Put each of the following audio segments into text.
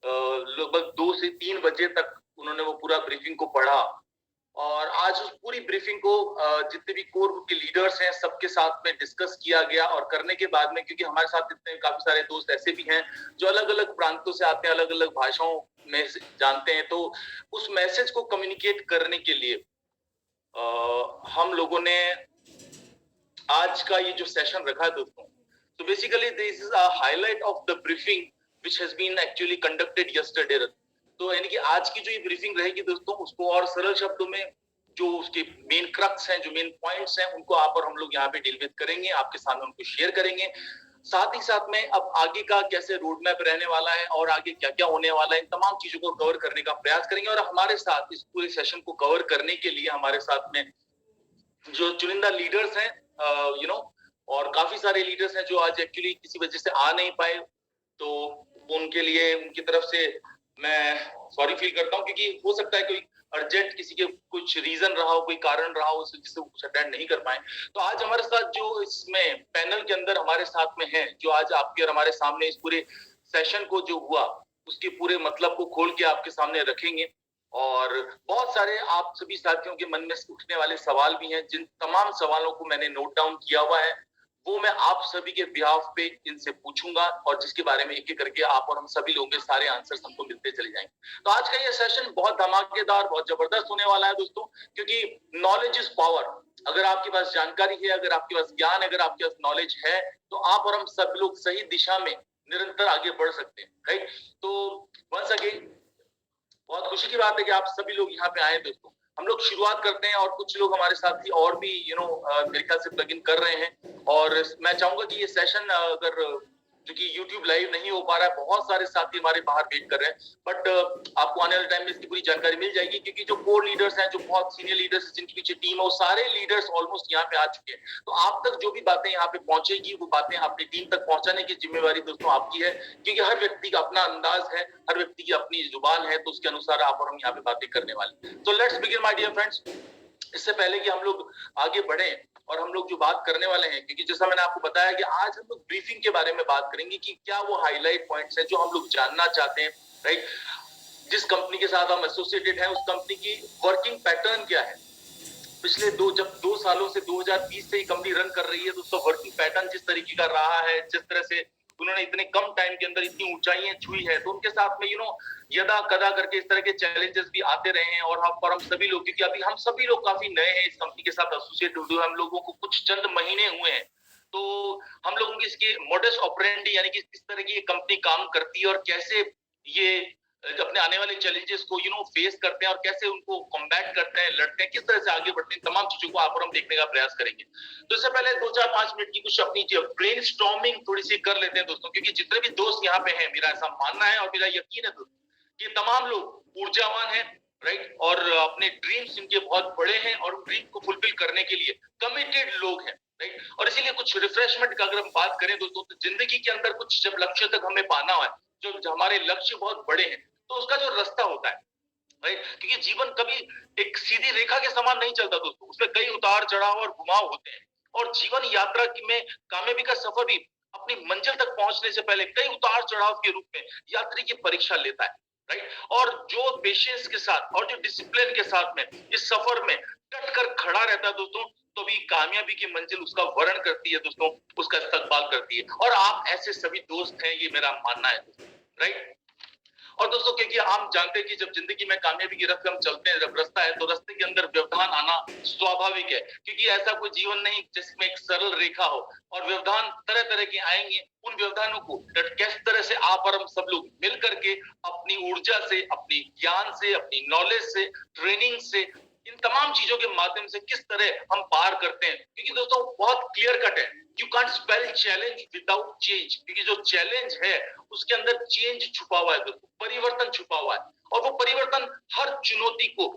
लगभग 2 से 3 बजे तक उन्होंने वो पूरा ब्रीफिंग को पढ़ा और आज उस पूरी ब्रीफिंग को जितने भी कोर ग्रुप के लीडर्स हैं सबके साथ में डिस्कस किया गया और करने के बाद में, क्योंकि हमारे साथ इतने काफी सारे दोस्त ऐसे भी हैं जो अलग-अलग प्रांतों से आते हैं, अलग-अलग भाषाओं में जानते हैं, तो उस मैसेज को कम्युनिकेट करने के लिए हम लोगों ने आज का ये जो सेशन रखा है दोस्तों, तो basically this is a highlight of the briefing which has been actually conducted yesterday. तो यानी कि आज की जो ये ब्रीफिंग रहेगी दोस्तों, उसको और सरल शब्दों में जो उसके मेन क्रक्स हैं, जो मेन पॉइंट्स हैं, उनको आप और हम लोग यहाँ पे डील विद करेंगे, आपके सामने उनको शेयर करेंगे। साथ ही साथ में अब आगे का कैसे रोड मैप रहने वाला है और आगे क्या-क्या होने वाला है, इन तमाम चीजों को कवर करने का प्रयास करेंगे। और हमारे साथ इस पूरे सेशन को कवर करने के लिए हमारे साथ में जो चुनिंदा लीडर्स हैं, और काफी सारे लीडर्स हैं जो आज एक्चुअली किसी वजह से आ नहीं पाए, तो उनके लिए उनकी तरफ से मैं सॉरी फील करता हूँ, क्योंकि हो सकता है कोई अर्जेंट किसी के कुछ रीजन रहा हो, कोई कारण रहा हो जिससे वो कुछ अटेंड नहीं कर पाए। तो आज हमारे साथ जो इसमें पैनल के अंदर हमारे साथ में है, जो आज आपके और हमारे सामने इस पूरे सेशन को जो हुआ उसके पूरे मतलब को खोल के आपके सामने रखेंगे। और बहुत सारे आप सभी साथियों के मन में उठने वाले सवाल भी हैं, जिन तमाम सवालों को मैंने नोट डाउन किया हुआ है, वो मैं आप सभी के बिहाफ पे इनसे पूछूंगा और जिसके बारे में एक-एक करके आप और हम सभी लोगों के सारे आंसर्स हमको मिलते चले जाएंगे। तो आज का ये सेशन बहुत धमाकेदार, बहुत जबरदस्त होने वाला है दोस्तों, क्योंकि नॉलेज इज पावर। अगर आपके पास जानकारी है, अगर आपके पास ज्ञान, अगर आपके पास नॉलेज है, तो आप और हम सब लोग सही दिशा में निरंतर आगे बढ़ सकते हैं, राइट? तो वंस अगेन बहुत खुशी की बात है कि आप सभी लोग यहाँ पे आए दोस्तों। हम लोग शुरुआत करते हैं और कुछ लोग हमारे साथी और भी मेरे ख्याल से प्लग इन कर रहे हैं। और मैं चाहूंगा कि ये सेशन अगर जो कि YouTube लाइव नहीं हो पा रहा है, बहुत सारे साथी हमारे बाहर वेट कर रहे हैं, बट आपको आने वाले टाइम में इसकी पूरी जानकारी मिल जाएगी, क्योंकि जो कोर लीडर्स हैं, जो बहुत सीनियर लीडर्स हैं, जिनके पीछे टीम है, वो सारे लीडर्स ऑलमोस्ट यहाँ पे आ चुके हैं। तो आप तक जो भी बातें यहाँ पे पहुंचेगी, वो बातें अपनी टीम तक पहुंचाने की जिम्मेवारी दोस्तों आपकी है, क्योंकि हर व्यक्ति का अपना अंदाज है, हर व्यक्ति की अपनी जुबान है, तो उसके अनुसार आप और हम यहाँ पे बातें करने वाले। तो let's begin my dear friends. इससे पहले कि हम लोग आगे बढ़े और हम लोग जो बात करने वाले हैं, क्योंकि जैसा मैंने आपको बताया कि आज हम लोग ब्रीफिंग के बारे में बात करेंगे कि क्या वो हाईलाइट पॉइंट्स हैं जो हम लोग जानना चाहते हैं, राइट? जिस कंपनी के साथ हम एसोसिएटेड हैं, उस कंपनी की वर्किंग पैटर्न क्या है, पिछले जब 2 सालों से 2020 से ही कंपनी रन कर रही है, तो उसका वर्किंग पैटर्न जिस तरीके का रहा है, जिस तरह से उन्होंने इतने कम टाइम के अंदर इतनी ऊंचाइयां छुई है, तो उनके साथ में यदा कदा करके इस तरह के चैलेंजेस भी आते रहे हैं। और हम सभी लोग, क्योंकि अभी हम सभी लोग काफी नए हैं इस कंपनी के साथ एसोसिएट हुए, हम लोगों को कुछ चंद महीने हुए हैं, तो हम लोगों की इसकी मॉडस ऑपरेंडी यानी कि किस तरह की ये कंपनी काम करती है और कैसे ये अपने आने वाले चैलेंजेस को फेस करते हैं और कैसे उनको कॉम्बैट करते हैं, लड़ते हैं, किस तरह से आगे बढ़ते हैं, तमाम चीजों को आप और हम देखने का प्रयास करेंगे। तो इससे पहले 2-4-5 मिनट की कुछ अपनी ब्रेन स्टॉर्मिंग थोड़ी सी कर लेते हैं दोस्तों, क्योंकि जितने भी दोस्त यहाँ पे हैं, मेरा ऐसा मानना है और मेरा यकीन है दोस्तों कि तमाम लोग ऊर्जावान हैं, राइट? और अपने ड्रीम्स इनके बहुत बड़े हैं और ड्रीम को फुलफिल करने के लिए कमिटेड लोग हैं, राइट? और इसीलिए कुछ रिफ्रेशमेंट का अगर हम बात करें दोस्तों, तो जिंदगी के अंदर कुछ जब लक्ष्य तक हमें पाना है, जो हमारे लक्ष्य बहुत बड़े हैं, तो उसका जो रास्ता होता है, राइट? क्योंकि जीवन कभी एक सीधी रेखा के समान नहीं चलता दोस्तों, उसमें कई उतार चढ़ाव और घुमाव होते हैं। और जीवन यात्रा में कामयाबी का सफर भी अपनी मंजिल तक पहुंचने से पहले कई उतार चढ़ाव के रूप में यात्री की परीक्षा लेता है, राइट? और जो पेशेंस के साथ और जो डिसिप्लिन के साथ में इस सफर में डट कर खड़ा रहता है दोस्तों, तो भी कामयाबी की मंजिल उसका वर्ण करती है दोस्तों, उसका इस्तकबाल करती है। और आप ऐसे सभी दोस्त हैं, ये मेरा मानना है दोस्तों, राइट? और दोस्तों, क्योंकि हम जानते हैं कि जब जिंदगी में कामयाबी की रास्ते हम चलते हैं, जब रास्ता है, तो रास्ते के अंदर व्यवधान आना स्वाभाविक है, क्योंकि ऐसा कोई जीवन नहीं जिसमें एक सरल रेखा हो। और व्यवधान तरह तरह के आएंगे, उन व्यवधानों को किस तरह से आप और हम सब लोग मिल करके अपनी ऊर्जा से, अपनी ज्ञान से, अपनी नॉलेज से, ट्रेनिंग से, इन तमाम चीजों के माध्यम से किस तरह हम पार करते हैं। क्योंकि दोस्तों बहुत क्लियर कट है, you can't spell challenge without change, क्योंकि जो चैलेंज है उसके अंदर चेंज छुपा हुआ है दोस्तों, परिवर्तन छुपा हुआ है। और वो परिवर्तन हर चुनौती को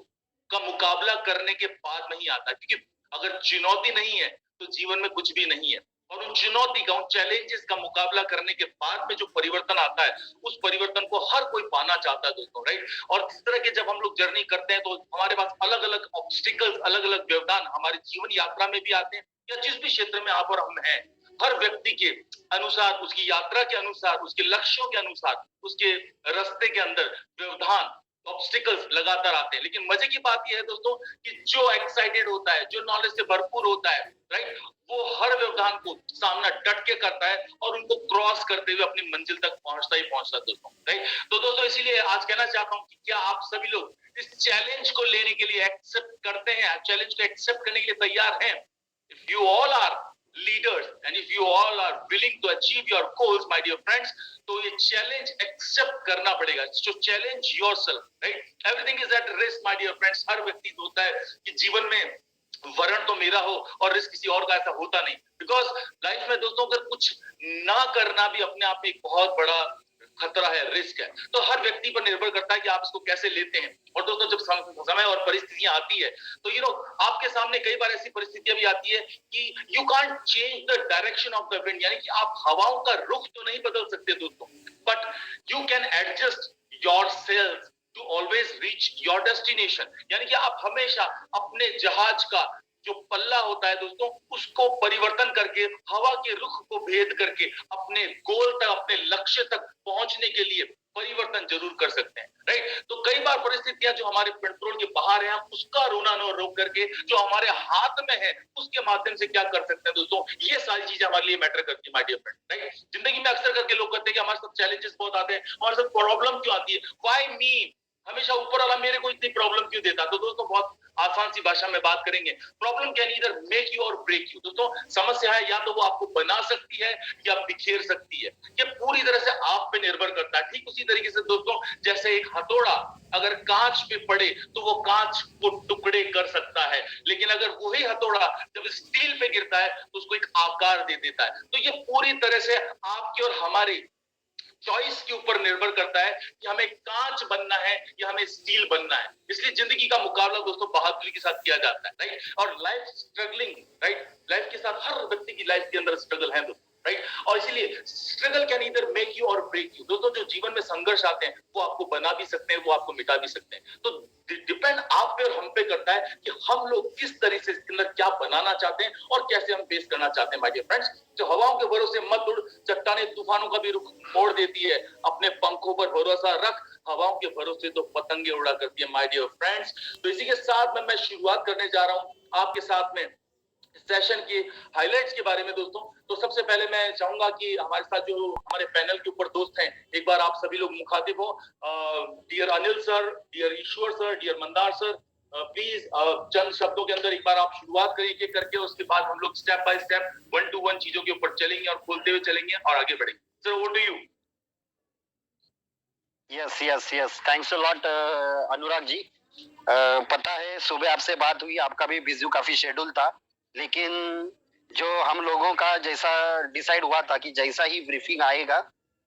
का मुकाबला करने के बाद नहीं आता, क्योंकि अगर चुनौती नहीं है तो जीवन में कुछ भी नहीं है। और उन चुनौती का, उन चैलेंजेस का मुकाबला करने के बाद में जो परिवर्तन आता है, उस परिवर्तन को हर कोई पाना चाहता है दोस्तों, राइट? और इस तरह के जब हम लोग जर्नी करते हैं, तो हमारे पास अलग अलग ऑब्स्टिकल्स, अलग अलग व्यवधान हमारे जीवन यात्रा में भी आते हैं, या जिस भी क्षेत्र में आप और हम हैं, हर व्यक्ति के अनुसार, उसकी यात्रा के अनुसार, उसके लक्ष्यों के अनुसार, उसके रास्ते के अंदर व्यवधान, ऑब्स्टिकल्स लगातार आते हैं। लेकिन मजे की बात यह है दोस्तों कि जो एक्साइटेड होता है, जो नॉलेज से भरपूर होता है, राइट, वो हर व्यवधान को सामना डट के करता है और उनको क्रॉस करते हुए अपनी मंजिल तक पहुंचता ही पहुंचता है दोस्तों, राइट। तो दोस्तों इसीलिए आज कहना चाहता हूं कि क्या आप सभी लोग इस चैलेंज को लेने के लिए एक्सेप्ट करते हैं, चैलेंज को एक्सेप्ट करने के लिए तैयार हैं? If you all are leaders and if you all are willing to achieve your goals, my dear friends, तो ये चैलेंज एक्सेप्ट करना पड़ेगा। So challenge yourself, right? Everything is at risk, my dear friends. हर व्यक्ति होता है कि जीवन में वरण तो मेरा हो और रिस्क किसी और का ऐसा होता नहीं। बिकॉज लाइफ में दोस्तों अगर कुछ ना करना भी अपने आप में एक बहुत बड़ा खतरा है, रिस्क है। तो हर व्यक्ति पर निर्भर करता है कि आप इसको कैसे लेते हैं। और दोस्तों जब समय और परिस्थितियां आती है तो आपके सामने कई बार ऐसी परिस्थितियां भी आती है कि you can't change the direction of the wind, यानी कि आप हवाओं का रुख तो नहीं बदल सकते दोस्तों, but you can adjust yourself to always reach your destination. यानी कि आप हमेशा अपने जहाज का जो पल्ला होता है दोस्तों, उसको परिवर्तन करके, हवा के रुख को भेद करके अपने गोल तक, अपने लक्ष्य तक पहुंचने के लिए परिवर्तन जरूर कर सकते हैं, राइट। तो कई बार परिस्थितियां जो हमारे कंट्रोल के बाहर है, हम उसका रोना न रोक करके जो हमारे हाथ में है उसके माध्यम से क्या कर सकते हैं दोस्तों, ये सारी चीजें हमारे लिए मैटर करती है, माय डियर फ्रेंड, राइट। जिंदगी में अक्सर करके लोग कहते हैं कि हमारे साथ चैलेंजेस बहुत आते हैं, हमारे साथ प्रॉब्लम क्यों आती है, व्हाई मी, हमेशा ऊपर वाला मेरे को इतनी प्रॉब्लम क्यों देता। तो दोस्तों बहुत आसान सी भाषा में बात करेंगे, problem can either make you और ब्रेक यू। दोस्तों समस्या है या तो वो आपको बना सकती है या बिखेर सकती है, ये पूरी तरह से आप पे निर्भर करता है। ठीक उसी तरीके से दोस्तों जैसे एक हथौड़ा अगर कांच पे पड़े तो वो कांच को टुकड़े कर सकता है, लेकिन अगर वही हथौड़ा जब स्टील पे गिरता है तो उसको एक आकार दे देता है। तो ये पूरी तरह से आपकी और हमारी चॉइस के ऊपर निर्भर करता है कि हमें कांच बनना है या हमें स्टील बनना है। इसलिए जिंदगी का मुकाबला दोस्तों बहादुरी के साथ किया जाता है, राइट। और लाइफ स्ट्रगलिंग, राइट, लाइफ के साथ हर व्यक्ति की लाइफ के अंदर स्ट्रगल है दोस्तों, राइट। और इसीलिए struggle can either make you और ब्रेक यू। दोस्तों जो जीवन में संघर्ष आते हैं वो आपको बना भी सकते हैं, वो आपको मिटा भी सकते हैं। तो डिपेंड आप पे और हम पे करता है कि हम लोग किस तरीके से इसके अंदर क्या बनाना चाहते हैं और कैसे हम फेस करना चाहते हैं, माय डियर फ्रेंड्स। जो हवाओं के भरोसे मत उड़, चट्टाने तूफानों का भी रुख मोड़ देती है, अपने पंखों पर भरोसा रख, हवाओं के भरोसे तो पतंगे उड़ा करती है, माय डियर फ्रेंड्स। तो इसी के साथ में मैं शुरुआत करने जा रहा हूं आपके साथ में सेशन की हाइलाइट्स के बारे में दोस्तों। तो सबसे पहले मैं चाहूंगा कि हमारे साथ जो हमारे पैनल के ऊपर दोस्त हैं, एक बार आप सभी लोग मुखातिब हो। Dear Anil sir, dear Ishwar sir, dear Mandar sir, please चंद शब्दों के अंदर एक बार आप शुरुआत करिए करके, उसके बाद हम लोग स्टेप बाय स्टेप 1 to 1 चीजों के ऊपर चलेंगे और खोलते हुए चलेंगे और आगे बढ़ेंगे। Sir over to you. Yes thanks a lot Anurag ji. पता है सुबह आपसे बात हुई, आपका भी बिजी काफी शेड्यूल था, लेकिन जो हम लोगों का जैसा डिसाइड हुआ था कि जैसा ही ब्रीफिंग आएगा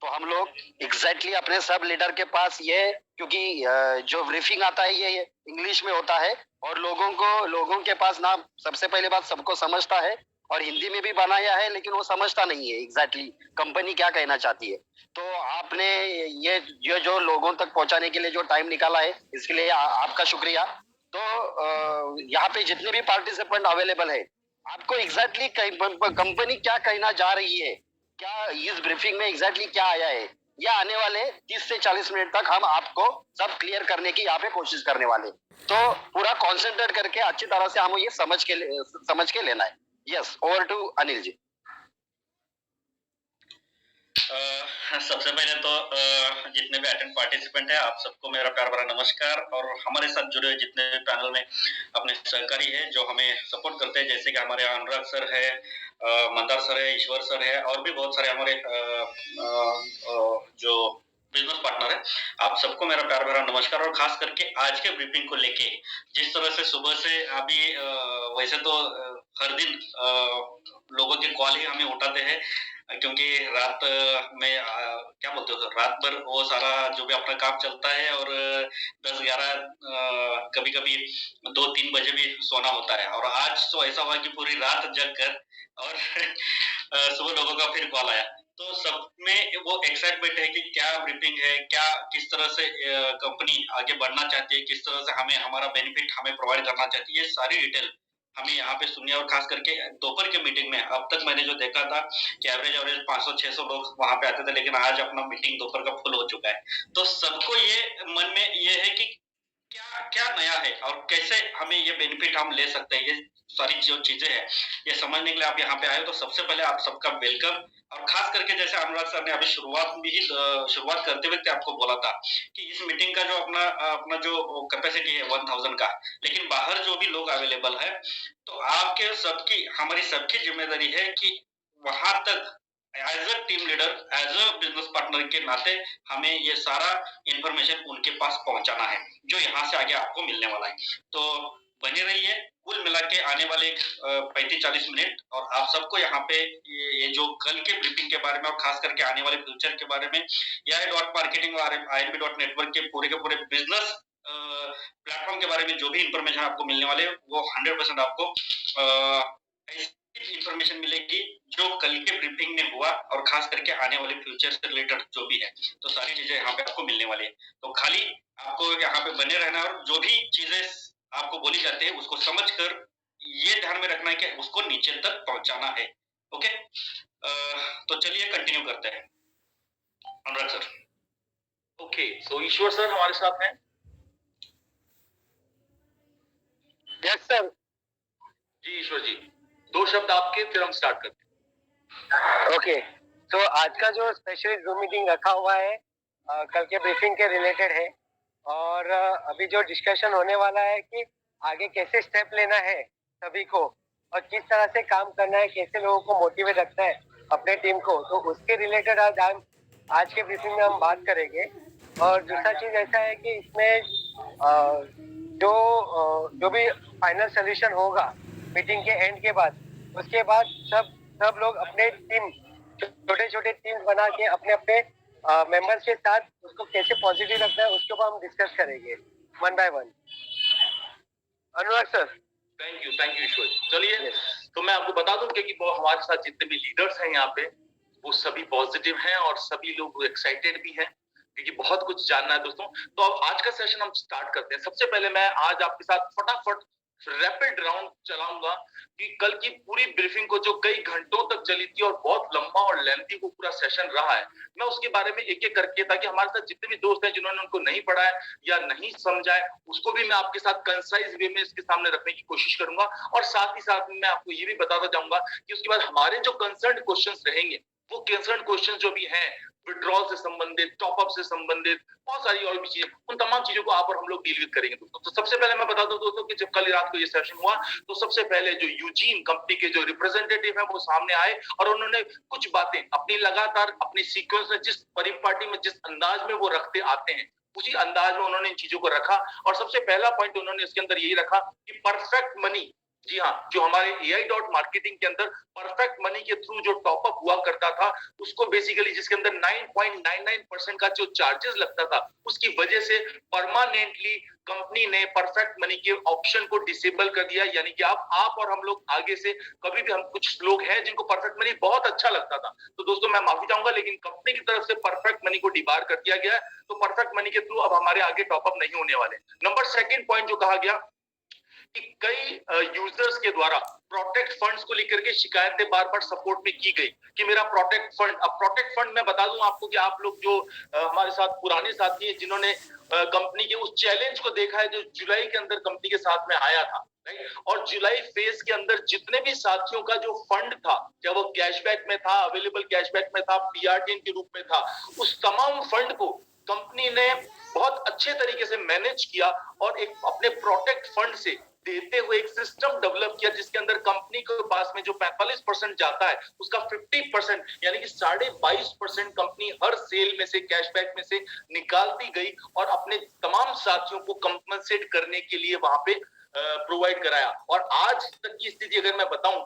तो हम लोग एग्जैक्टली अपने सब लीडर के पास ये, क्योंकि जो ब्रीफिंग आता है ये इंग्लिश में होता है और लोगों के पास ना सबसे पहले बात सबको समझता है और हिंदी में भी बनाया है, लेकिन वो समझता नहीं है एग्जैक्टली कंपनी क्या कहना चाहती है। तो आपने ये जो लोगों तक पहुंचाने के लिए जो टाइम निकाला है इसके लिए आपका शुक्रिया। तो यहाँ पे जितने भी पार्टिसिपेंट अवेलेबल है, आपको एग्जैक्टली कंपनी क्या कहना जा रही है, क्या इस ब्रीफिंग में एग्जैक्टली क्या आया है, या आने वाले 30 से 40 मिनट तक हम आपको सब क्लियर करने की यहाँ पे कोशिश करने वाले। तो पूरा कॉन्सेंट्रेट करके अच्छी तरह से हमें ये समझ के लेना है। Yes, over to Anil ji. सबसे पहले तो जितने भी अटेंड पार्टिसिपेंट हैं आप सबको मेरा प्यार भरा नमस्कार, और हमारे साथ जुड़े जितने भी पैनल में अपने सहकारी है जो हमें सपोर्ट करते हैं, जैसे कि हमारे अनुराग सर है, मंदार सर है, ईश्वर सर है, और भी बहुत सारे हमारे जो बिजनेस पार्टनर है, आप सबको मेरा प्यार भरा नमस्कार। और खास करके आज के ब्रीफिंग को लेके जिस तरह से सुबह से अभी वैसे तो हर दिन लोगों के कॉल ही हमें उठाते हैं, क्योंकि रात में क्या बोलते हो, रात भर वो सारा जो भी अपना काम चलता है और 10-11 कभी कभी 2-3 बजे भी सोना होता है। और आज तो ऐसा हुआ कि पूरी रात जग कर और सुबह लोगों का फिर कॉल आया, तो सब में वो एक्साइटमेंट है कि क्या ब्रीफिंग है, क्या किस तरह से कंपनी आगे बढ़ना चाहती है, किस तरह से हमें हमारा बेनिफिट हमें प्रोवाइड करना चाहती है, ये सारी डिटेल हमें यहाँ पे सुनिए। और खास करके दोपहर के मीटिंग में अब तक मैंने जो देखा था कि एवरेज 500-600 लोग वहां पे आते थे, लेकिन आज अपना मीटिंग दोपहर का फुल हो चुका है। तो सबको ये मन में ये है कि क्या क्या नया है और कैसे हमें ये बेनिफिट हम ले सकते हैं। ये सारी जो चीजें हैं ये समझने के लिए आप यहाँ पे आए हो, तो सबसे पहले आप सबका वेलकम। और खास करके जैसे अनुराग सर ने अभी शुरुआत करते वक्त आपको बोला था कि इस मीटिंग का जो अपना जो कैपेसिटी है 1000 का, लेकिन बाहर जो भी लोग अवेलेबल है, तो आपके सबकी हमारी सबकी जिम्मेदारी है कि वहां तक as a team leader, as a business partner के नाते हमें ये सारा इंफॉर्मेशन उनके पास पहुंचाना है जो यहाँ से आगे आपको मिलने वाला है। तो बने रहिए। कुल मिला के आने वाले 35-40 मिनट और आप सबको यहाँ पे ये जो कल के ब्रीफिंग के बारे में और खास करके आने वाले फ्यूचर के बारे में या डॉट मार्केटिंग और IMP डॉट नेटवर्क के पूरे बिजनेस प्लेटफॉर्म के बारे में जो भी इंफॉर्मेशन आपको मिलने वाले वो 100% आपको इंफॉर्मेशन मिलेगी जो कल के ब्रीफिंग में हुआ और खास करके आने वाले फ्यूचर से रिलेटेड जो भी है, तो सारी चीजें यहाँ पे आपको मिलने वाली है। तो खाली आपको यहाँ पे बने रहना और जो भी चीजें आपको बोली जाती है उसको समझ कर ये ध्यान में रखना है कि उसको नीचे तक पहुंचाना है। ओके, तो चलिए कंटिन्यू करते हैं। अनुराग सर। ओके, सो ईश्वर सर हमारे साथ हैं। Yes sir. जी ईश्वर जी, 2 शब्द आपके, फिर हम स्टार्ट करते हैं। ओके, तो आज का जो स्पेशल जूम मीटिंग रखा हुआ है कल के ब्रीफिंग के रिलेटेड है और अभी जो डिस्कशन होने वाला है कि आगे कैसे स्टेप लेना है सभी को और किस तरह से काम करना है, कैसे लोगों को मोटिवेट रखना है अपने टीम को, तो उसके रिलेटेड आज के ब्रीफिंग में हम बात करेंगे। और दूसरा चीज ऐसा है कि इसमें जो भी फाइनल सोल्यूशन होगा मीटिंग के एंड के बाद, उसके बाद सब लोग अपने टीम छोटे छोटे टीम्स बना के अपने अपने मेंबर्स के साथ उसको कैसे पॉजिटिव रखना है उसके ऊपर हम डिस्कस करेंगे one by one. Anurag sir. Thank you Ishwar ji. चलिए, तो मैं आपको बता दूं कि वो हमारे साथ जितने भी लीडर्स हैं यहाँ पे वो सभी पॉजिटिव हैं और सभी लोग एक्साइटेड भी हैं क्योंकि बहुत कुछ जानना है दोस्तों। तो अब आज का सेशन हम स्टार्ट करते हैं। सबसे पहले मैं आज आपके साथ फटाफट रैपिड राउंड चलाऊंगा कि कल की पूरी ब्रीफिंग को जो कई घंटों तक चली थी और बहुत लंबा और लेंथी वो पूरा सेशन रहा है, मैं उसके बारे में एक एक करके, ताकि हमारे साथ जितने भी दोस्त हैं जिन्होंने उनको नहीं पढ़ा है या नहीं समझा है उसको भी मैं आपके साथ कंसाइज वे में इसके सामने रखने की कोशिश करूंगा। और साथ ही साथ मैं आपको ये भी बताता जाऊंगा कि उसके बाद हमारे जो कंसर्न क्वेश्चंस रहेंगे वो कंसर्न क्वेश्चन जो भी हैं विड्रॉल से संबंधित, टॉपअप से संबंधित, बहुत सारी और भी चीजें, उन तमाम चीजों को आप और हम लोग डील करेंगे दोस्तों। तो सबसे पहले मैं बता दूं दोस्तों कि जब कल रात को ये सेशन हुआ तो सबसे पहले जो यूजीन कंपनी के जो रिप्रेजेंटेटिव है वो सामने आए और उन्होंने कुछ बातें अपनी लगातार अपनी सीक्वेंस में जिस परिपाटी में जिस अंदाज में वो रखते आते हैं उसी अंदाज में उन्होंने इन चीजों को रखा। और सबसे पहला पॉइंट उन्होंने इसके अंदर यही रखा कि परफेक्ट मनी, जी हाँ, जो हमारे AI डॉट मार्केटिंग के अंदर परफेक्ट मनी के थ्रू जो टॉपअप हुआ करता था उसको बेसिकली जिसके अंदर 9.99% का जो चार्जेस लगता था उसकी वजह से परमानेंटली कंपनी ने परफेक्ट मनी के ऑप्शन को डिसेबल कर दिया। यानी कि आप और हम लोग आगे से कभी भी, हम कुछ लोग हैं जिनको परफेक्ट मनी बहुत अच्छा लगता था, तो दोस्तों मैं माफी चाहूंगा लेकिन कंपनी की तरफ से परफेक्ट मनी को डिबार कर दिया गया है। तो परफेक्ट मनी के थ्रू अब हमारे आगे टॉपअप नहीं होने वाले। नंबर सेकंड पॉइंट जो कहा गया कि कई यूजर्स के द्वारा प्रोटेक्ट फंड्स को लेकर के शिकायतें बार बार सपोर्ट में की गई कि मेरा प्रोटेक्ट फंड, अब प्रोटेक्ट फंड मैं बता दूं आपको कि आप लोग जो हमारे साथ पुराने साथी हैं जिन्होंने कंपनी के उस चैलेंज को देखा है जो जुलाई के अंदर कंपनी के साथ में आया था, राइट, और जुलाई फेज के अंदर जितने भी साथियों का जो फंड था, चाहे वो कैशबैक में था, अवेलेबल कैशबैक में था, PRTN के रूप में था, उस तमाम फंड को कंपनी ने बहुत अच्छे तरीके से मैनेज किया और एक अपने प्रोटेक्ट फंड से देते हुए एक सिस्टम डेवलप किया जिसके अंदर कंपनी के पास में जो 45% जाता है उसका 50% यानी कि 22.5% कंपनी हर सेल में से, कैशबैक में से निकालती गई और अपने तमाम साथियों को कंपनसेट करने के लिए वहां पे प्रोवाइड कराया। और आज तक की स्थिति अगर मैं बताऊं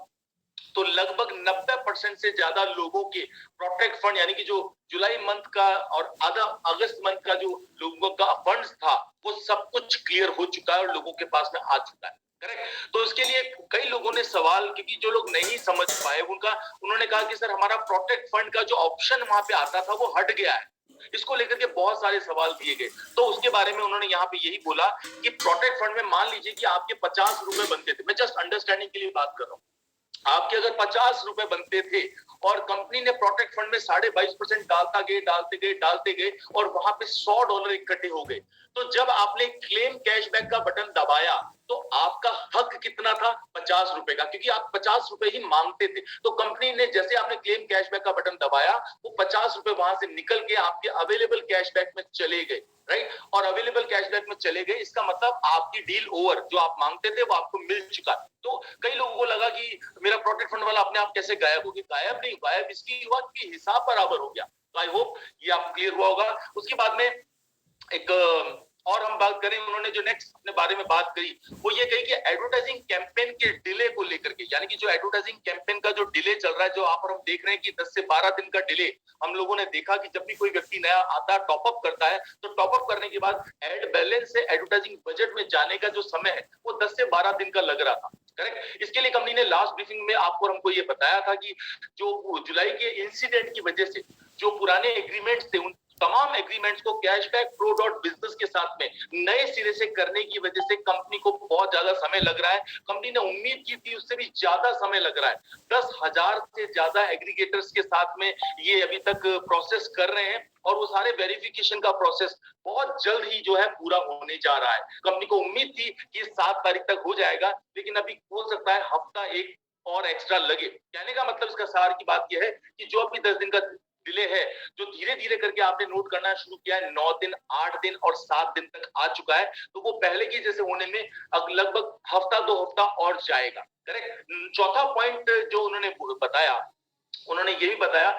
तो लगभग 90% से ज्यादा लोगों के प्रोटेक्ट फंड यानी कि जो जुलाई मंथ का और आधा अगस्त मंथ का जो लोगों का फंड्स था वो सब कुछ क्लियर हो चुका है और लोगों के पास में आ चुका है, करेक्ट। तो इसके लिए कई लोगों ने सवाल, क्योंकि जो लोग नहीं समझ पाए उन्होंने कहा कि सर हमारा प्रोटेक्ट फंड का जो ऑप्शन वहां पे आता था वो हट गया है, इसको लेकर के बहुत सारे सवाल दिए गए। तो उसके बारे में उन्होंने यहाँ पे यही बोला कि प्रोटेक्ट फंड में मान लीजिए कि आपके 50 रुपए बनते थे, मैं जस्ट अंडरस्टैंडिंग के लिए बात कर रहा हूँ, आपके अगर 50 रुपए बनते थे और कंपनी ने प्रोटेक्ट फंड में 22.5% डालते गए और वहां पे $100 इकट्ठे हो गए, तो जब आपने क्लेम कैशबैक का बटन दबाया तो आपका हक कितना था? 50 रुपए का, क्योंकि आप 50 रुपए ही मांगते थे। तो कंपनी ने जैसे आपने क्लेम कैशबैक का बटन दबाया, वो 50 रुपए वहां से निकल के आपके अवेलेबल कैशबैक में चले गए, राइट? और अवेलेबल कैशबैक में चले गए, इसका मतलब आपकी डील ओवर, जो आप मांगते थे वो आपको मिल चुका। तो कई लोगों को लगा कि मेरा प्रोटेक्ट फंड वाला अपने आप कैसे गायब हो गया? गायब नहीं, गायब इसलिए हुआ कि हिसाब बराबर हो गया। तो आई होप ये आपको क्लियर हुआ होगा। उसके बाद में एक और हम बात करें, उन्होंने जो नेक्स्ट अपने बारे में बात करी वो ये कही कि एडवर्टाइजिंग कैंपेन के डिले को लेकर के, यानी कि जो एडवर्टाइजिंग कैंपेन का जो डिले चल रहा है, जो आप और हम देख रहे हैं कि 10 से 12 दिन का डिले, हम लोगों ने देखा कि जब भी कोई व्यक्ति नया आता है, टॉप अप करता है, तो टॉप अप करने के बाद एड बैलेंस से एडवर्टाइजिंग बजट में जाने का जो समय है वो 10 से 12 दिन का लग रहा था, करेक्ट? इसके लिए कंपनी ने लास्ट ब्रीफिंग में आपको और हमको ये बताया था कि जो जुलाई के इंसिडेंट की वजह से जो पुराने एग्रीमेंट्स थे, उन तमाम एग्रीमेंट्स को कैशबैक प्रो डॉट बिजनेस के साथ में नए सिरे से करने की वजह से कंपनी को बहुत ज्यादा समय लग रहा है। कंपनी ने उम्मीद की थी उससे भी ज्यादा समय लग रहा है। 10,000 से ज्यादा एग्रीगेटर्स के साथ में ये अभी तक प्रोसेस कर रहे हैं और वो सारे वेरिफिकेशन का प्रोसेस बहुत जल्द ही जो है पूरा होने जा रहा है। कंपनी को उम्मीद थी कि 7 तारीख तक हो जाएगा, लेकिन अभी हो सकता है हफ्ता एक और एक्स्ट्रा लगे। कहने का मतलब इसका सार की बात यह है कि जो अभी 10 दिन का डिले है, जो धीरे धीरे करके आपने नोट करना शुरू किया है, 9 दिन, 8 दिन और 7 दिन तक आ चुका है, तो वो पहले की जैसे होने में अब लगभग हफ्ता 2 हफ्ता और जाएगा, करेक्ट? चौथा पॉइंट जो उन्होंने बताया, उन्होंने ये भी बताया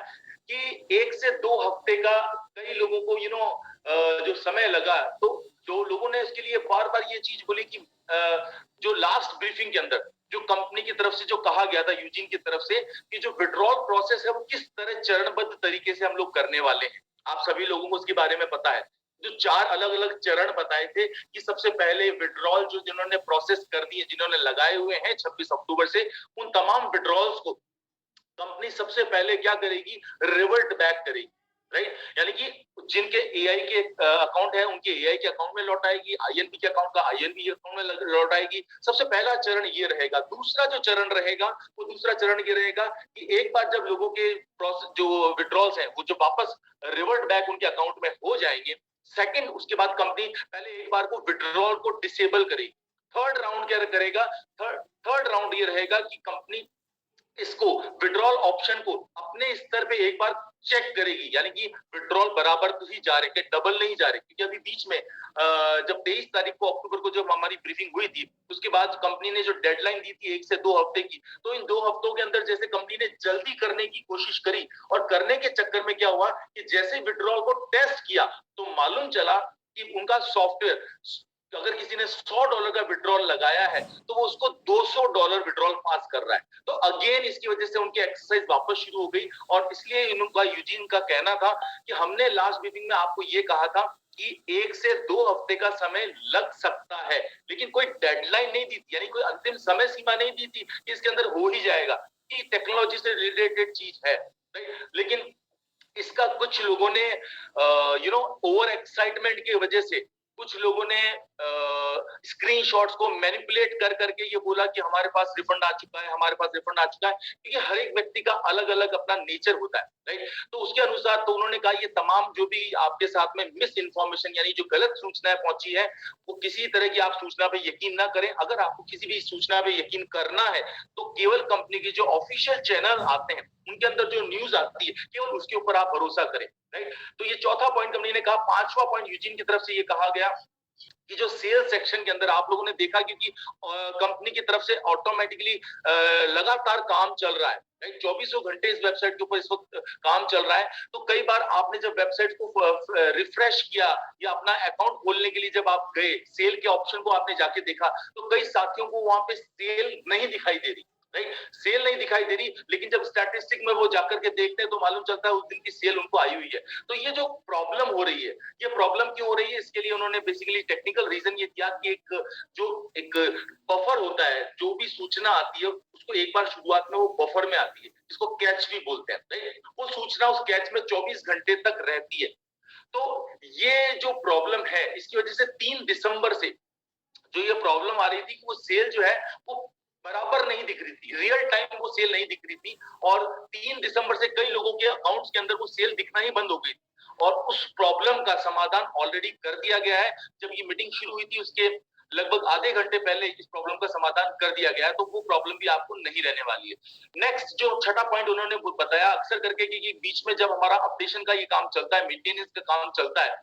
कि 1 से 2 हफ्ते का कई लोगों को जो समय लगा, तो जो लोगों ने इसके लिए बार बार ये चीज बोली कि जो लास्ट ब्रीफिंग के अंदर जो कंपनी की तरफ से जो कहा गया था, यूजीन की तरफ से, कि जो विड्रॉल प्रोसेस है वो किस तरह चरणबद्ध तरीके से हम लोग करने वाले हैं, आप सभी लोगों को उसके बारे में पता है। जो 4 अलग अलग चरण बताए थे कि सबसे पहले विड्रॉल जो जिन्होंने प्रोसेस कर दिए, जिन्होंने लगाए हुए हैं 26 अक्टूबर से, उन तमाम विड्रॉल्स को कंपनी सबसे पहले क्या करेगी? रिवर्ट बैक करेगी, राइट? यानी कि जिनके एआई के अकाउंट है उनके एआई के अकाउंट में लौटाएगी, आईएनबी के अकाउंट का आईएनबी अकाउंट में लौटाएगी। सबसे पहला चरण ये रहेगा। दूसरा जो चरण रहेगा वो दूसरा चरण ये रहेगा कि एक बार जब लोगों के प्रोसेस जो विड्रॉल्स हैं वो जो वापस रिवर्ट बैक उनके अकाउंट में हो जाएंगे, सेकंड उसके बाद कंपनी पहले एक बार को विड्रॉल को डिसेबल करेगी। थर्ड राउंड क्या करेगा? थर्ड राउंड ये रहेगा कि कंपनी इसको विड्रॉल ऑप्शन को अपने स्तर पे एक बार चेक करेगी, यानी कि विड्रॉल बराबर तो ही जा रहे हैं, डबल नहीं जा रहे। क्योंकि अभी बीच में जब 23 तारीख को अक्टूबर को जब हमारी ब्रीफिंग हुई थी, उसके बाद कंपनी ने जो डेडलाइन दी थी 1 से 2 हफ्ते की, तो इन 2 हफ्तों के अंदर जैसे कंपनी ने जल्दी करने की कोशिश करी और करने के चक्कर में क्या हुआ कि जैसे विड्रॉल को टेस्ट किया तो मालूम चला कि उनका सॉफ्टवेयर, अगर किसी ने $100 का विड्रॉल लगाया है तो वो उसको $200 विड्रॉल पास कर रहा है। तो अगेन इसकी वजह से उनकी एक्सरसाइज वापस शुरू हो गई और इसलिए इनका यूजीन का कहना था कि हमने लास्ट मीटिंग में आपको ये कहा था कि 1 से 2 हफ्ते का समय लग सकता है, लेकिन कोई डेडलाइन नहीं दी थी, यानी कोई अंतिम समय सीमा नहीं दी थी कि इसके अंदर हो ही जाएगा, कि टेक्नोलॉजी से रिलेटेड चीज है, लेकिन इसका कुछ लोगों ने ओवर एक्साइटमेंट की वजह से कुछ लोगों ने स्क्रीनशॉट्स को मैनिपुलेट कर करके ये बोला कि हमारे पास रिफंड आ चुका है, हमारे पास रिफंड आ चुका है, क्योंकि हर एक व्यक्ति का अलग अलग अपना नेचर होता है, राइट? तो उसके अनुसार तो उन्होंने कहा ये तमाम जो भी आपके साथ में मिस इन्फॉर्मेशन यानी जो गलत सूचनाएं पहुंची है, वो किसी तरह की आप सूचना पे यकीन ना करें। अगर आपको किसी भी सूचना पे यकीन करना है तो केवल कंपनी के जो ऑफिशियल चैनल आते हैं उनके अंदर जो न्यूज आती है केवल उसके ऊपर आप भरोसा करें, राइट? तो ये चौथा पॉइंट कंपनी ने कहा। पांचवा पॉइंट यूजीन की तरफ से ये कहा गया कि जो सेल्स सेक्शन के अंदर आप लोगों ने देखा, क्योंकि कंपनी की तरफ से ऑटोमेटिकली लगातार काम चल रहा है, राइट? 24 घंटे इस वेबसाइट के ऊपर इस वक्त काम चल रहा है। तो कई बार आपने जब वेबसाइट को रिफ्रेश किया या अपना अकाउंट खोलने के लिए जब आप गए, सेल के ऑप्शन को आपने जाके देखा तो कई साथियों को वहां पे सेल नहीं दिखाई दे रही, राइट? सेल नहीं दिखाई दे रही, लेकिन जब स्टैटिस्टिक में वो जाकर के देखते हैं तो मालूम चलता है उस दिन की सेल उनको आई हुई है। तो ये जो प्रॉब्लम हो रही है, ये प्रॉब्लम क्यों हो रही है? इसके लिए उन्होंने बेसिकली टेक्निकल रीजन ये दिया कि एक बफर होता है, जो भी सूचना आती है उसको एक बार शुरुआत में वो बफर में आती है, जिसको कैच भी बोलते हैं, राइट? वो सूचना उस कैच में 24 घंटे तक रहती है। तो ये जो प्रॉब्लम है इसकी वजह से 3 दिसंबर से जो ये प्रॉब्लम आ रही थी कि वो सेल जो है वो बराबर नहीं दिख रही थी, रियल टाइम वो सेल नहीं दिख रही थी और 3 दिसंबर से कई लोगों के अकाउंट्स के अंदर वो सेल दिखना ही बंद हो गई और उस प्रॉब्लम का समाधान ऑलरेडी कर दिया गया है। जब ये मीटिंग शुरू हुई थी उसके लगभग आधे घंटे पहले इस प्रॉब्लम का समाधान कर दिया गया है, तो वो प्रॉब्लम भी आपको नहीं रहने वाली है। नेक्स्ट जो छठा पॉइंट उन्होंने बताया अक्सर करके कि बीच में जब हमारा अपडेशन का ये काम चलता है, मेंटेनेंस का काम चलता है,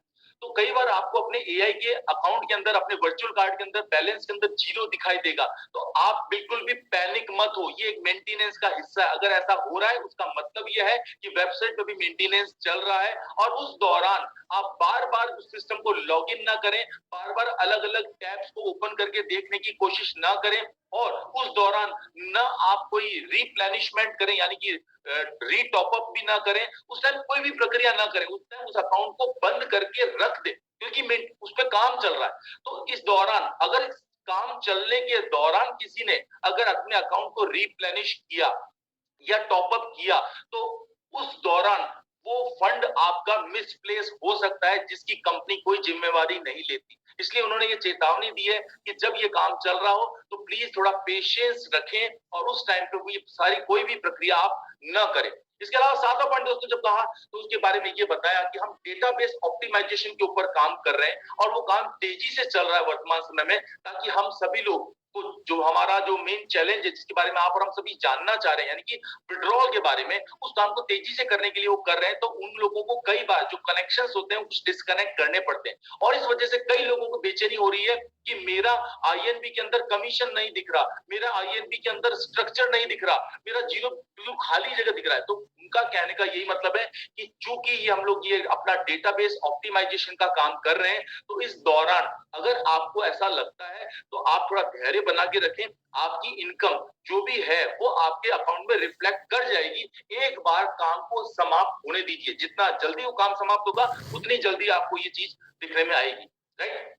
तो कई बार आपको अपने एआई के अकाउंट के अंदर, अपने वर्चुअल कार्ड के अंदर बैलेंस के अंदर जीरो दिखाई देगा। तो आप बिल्कुल भी पैनिक मत हो, ये एक मेंटेनेंस का हिस्सा है। अगर ऐसा हो रहा है उसका मतलब ये है कि वेबसाइट पे भी मेंटेनेंस चल रहा है और उस दौरान आप बार-बार उस सिस्टम को लॉगिन ना करें, बार-बार अलग-अलग टैब्स को ओपन करके देखने की कोशिश ना करें और उस दौरान ना आप कोई रिप्लेनिशमेंट करें यानी कि रीटॉप अप भी ना करें, उस टाइम कोई भी प्रक्रिया ना करें, उस टाइम उस अकाउंट को बंद करके रख दे क्योंकि उस पे काम चल रहा है। तो इस दौरान अगर काम चलने के दौरान किसी ने अगर अपने अकाउंट को रिप्लेनिश किया या टॉप अप किया तो उस दौरान वो फंड आपका मिसप्लेस हो सकता है जिसकी कंपनी कोई जिम्मेवारी नहीं लेती। इसलिए उन्होंने ये चेतावनी दी है कि जब ये काम चल रहा हो तो प्लीज थोड़ा पेशेंस रखें और उस टाइम पे ये सारी कोई भी प्रक्रिया आप न करें। इसके अलावा सातवां पॉइंट दोस्तों जब कहा तो उसके बारे में ये बताया कि हम डेटाबेस ऑप्टिमाइजेशन के ऊपर काम कर रहे हैं और वो काम तेजी से चल रहा है वर्तमान समय में, ताकि हम सभी लोग को जो हमारा जो मेन चैलेंज है जिसके बारे में आप और हम सभी जानना चाह रहे हैं यानी कि विड्रॉल के बारे में, उस काम को तेजी से करने के लिए वो कर रहे हैं। तो उन लोगों को कई बार जो कनेक्शंस होते हैं कुछ डिस्कनेक्ट करने पड़ते हैं और इस वजह से कई लोगों को बेचैनी हो रही है कि मेरा आईएनबी के अंदर कमीशन नहीं दिख रहा, मेरा आईएनबी के अंदर स्ट्रक्चर नहीं दिख रहा, मेरा जीरो खाली जगह दिख रहा है। तो उनका कहने का यही मतलब है कि चूंकि ये हम लोग ये अपना डेटाबेस ऑप्टिमाइजेशन का काम कर रहे हैं, तो इस दौरान अगर आपको ऐसा लगता है तो आप थोड़ा धैर्य बना के रखें। आपकी इनकम जो भी है वो आपके अकाउंट में रिफ्लेक्ट कर जाएगी। एक बार काम को समाप्त होने दीजिए, जितना जल्दी वो काम समाप्त होगा उतनी जल्दी आपको ये चीज दिखने में आएगी, राइट।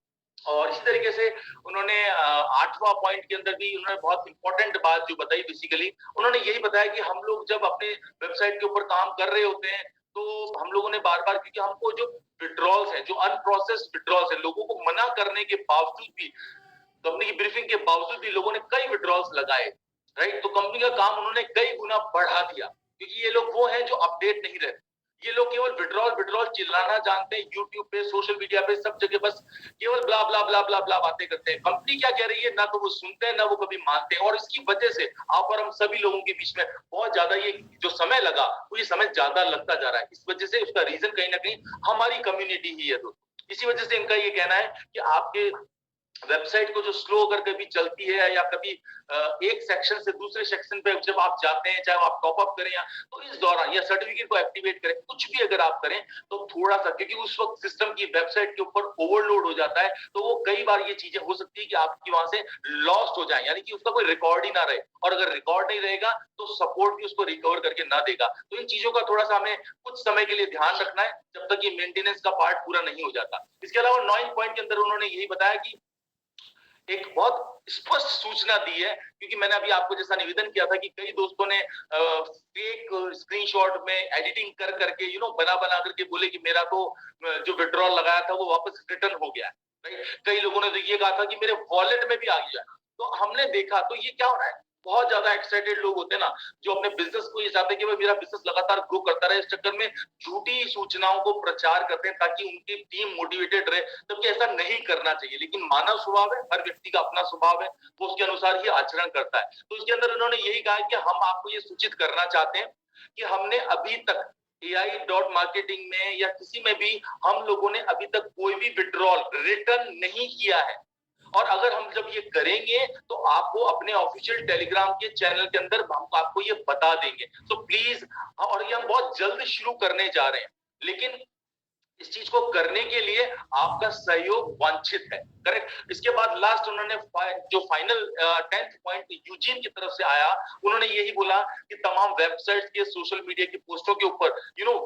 और इसी तरीके से उन्होंने 8वां पॉइंट के अंदर भी उन्होंने बहुत इंपॉर्टेंट बात जो बताई, बेसिकली उन्होंने यही बताया कि हम लोग जब अपने वेबसाइट के ऊपर काम कर रहे होते हैं तो हम लोगों ने बार-बार, क्योंकि हमको जो विड्रॉल्स है, जो अनप्रोसेस्ड विड्रॉल्स है, लोगों को मना करने के बावजूद भी, कंपनी की ब्रीफिंग के बावजूद भी लोगों ने कई विड्रॉल्स लगाए, राइट। तो कंपनी का काम उन्होंने कई गुना बढ़ा दिया क्योंकि ये लोग वो हैं जो अपडेट नहीं रहते। ये लोग केवल विड्रॉल विड्रॉल चिल्लाना जानते हैं, यूट्यूब पे, सोशल मीडिया पे, सब जगह बस केवल ब्ला ब्ला ब्ला ब्ला ब्ला बातें करते हैं। कंपनी क्या कह रही है ना तो वो सुनते हैं ना वो कभी मानते हैं और इसकी वजह से आप और हम सभी लोगों के बीच में बहुत ज्यादा ये जो समय लगा वो ये समय ज्यादा लगता जा रहा है। इस वजह से उसका रीजन कहीं ना कहीं हमारी कम्युनिटी ही है दोस्तों। इसी वजह से इनका ये कहना है कि आपके वेबसाइट को जो स्लो अगर कभी चलती है या कभी एक सेक्शन से दूसरे सेक्शन पे जब आप जाते हैं, चाहे आप टॉप अप करें या तो इस दौरान या सर्टिफिकेट को एक्टिवेट करें, कुछ भी अगर आप करें तो थोड़ा सा, क्योंकि उस वक्त सिस्टम की वेबसाइट के ऊपर ओवरलोड हो जाता है तो वो कई बार ये चीजें हो सकती है कि आपकी वहां से लॉस्ट हो जाए, यानी कि उसका कोई रिकॉर्ड ही ना रहे और अगर रिकॉर्ड नहीं रहेगा तो सपोर्ट भी उसको रिकवर करके ना देगा। तो इन चीजों का थोड़ा सा हमें कुछ समय के लिए ध्यान रखना है जब तक ये मेंटेनेंस का पार्ट पूरा नहीं हो जाता। इसके अलावा 9 पॉइंट के अंदर उन्होंने यही बताया कि एक बहुत स्पष्ट सूचना दी है, क्योंकि मैंने अभी आपको जैसा निवेदन किया था कि कई दोस्तों ने फेक स्क्रीनशॉट में एडिटिंग कर करके बना बना करके बोले कि मेरा तो जो विड्रॉल लगाया था वो वापस रिटर्न हो गया, राइट। कई लोगों ने तो ये कहा था कि मेरे वॉलेट में भी आ गया। तो हमने देखा तो ये क्या हो रहा है, बहुत ज्यादा एक्साइटेड लोग होते हैं ना जो अपने बिजनेस को ये चाहते हैं कि भाई मेरा बिजनेस लगातार ग्रो करता रहे, इस चक्कर में झूठी सूचनाओं को प्रचार करते हैं ताकि उनकी टीम मोटिवेटेड रहे, जबकि ऐसा नहीं करना चाहिए। लेकिन मानव स्वभाव है, हर व्यक्ति का अपना स्वभाव है, वो उसके अनुसार ही आचरण करता है। तो इसके अंदर उन्होंने यही कहा कि हम आपको ये सूचित करना चाहते हैं कि हमने अभी तक AI.marketing में या किसी में भी हम लोगों ने अभी तक कोई भी विड्रॉल रिटर्न नहीं किया है और अगर हम जब ये करेंगे तो आपको अपने ऑफिशियल टेलीग्राम के चैनल के अंदर हम आपको ये बता देंगे। तो प्लीज, और ये हम बहुत जल्द शुरू करने जा रहे हैं, लेकिन इस चीज को करने के लिए आपका सहयोग वांछित है, करेक्ट। इसके बाद लास्ट उन्होंने जो फाइनल 10th पॉइंट यूजीन की तरफ से आया, उन्होंने यही बोला कि तमाम वेबसाइट्स के सोशल मीडिया की पोस्टों के ऊपर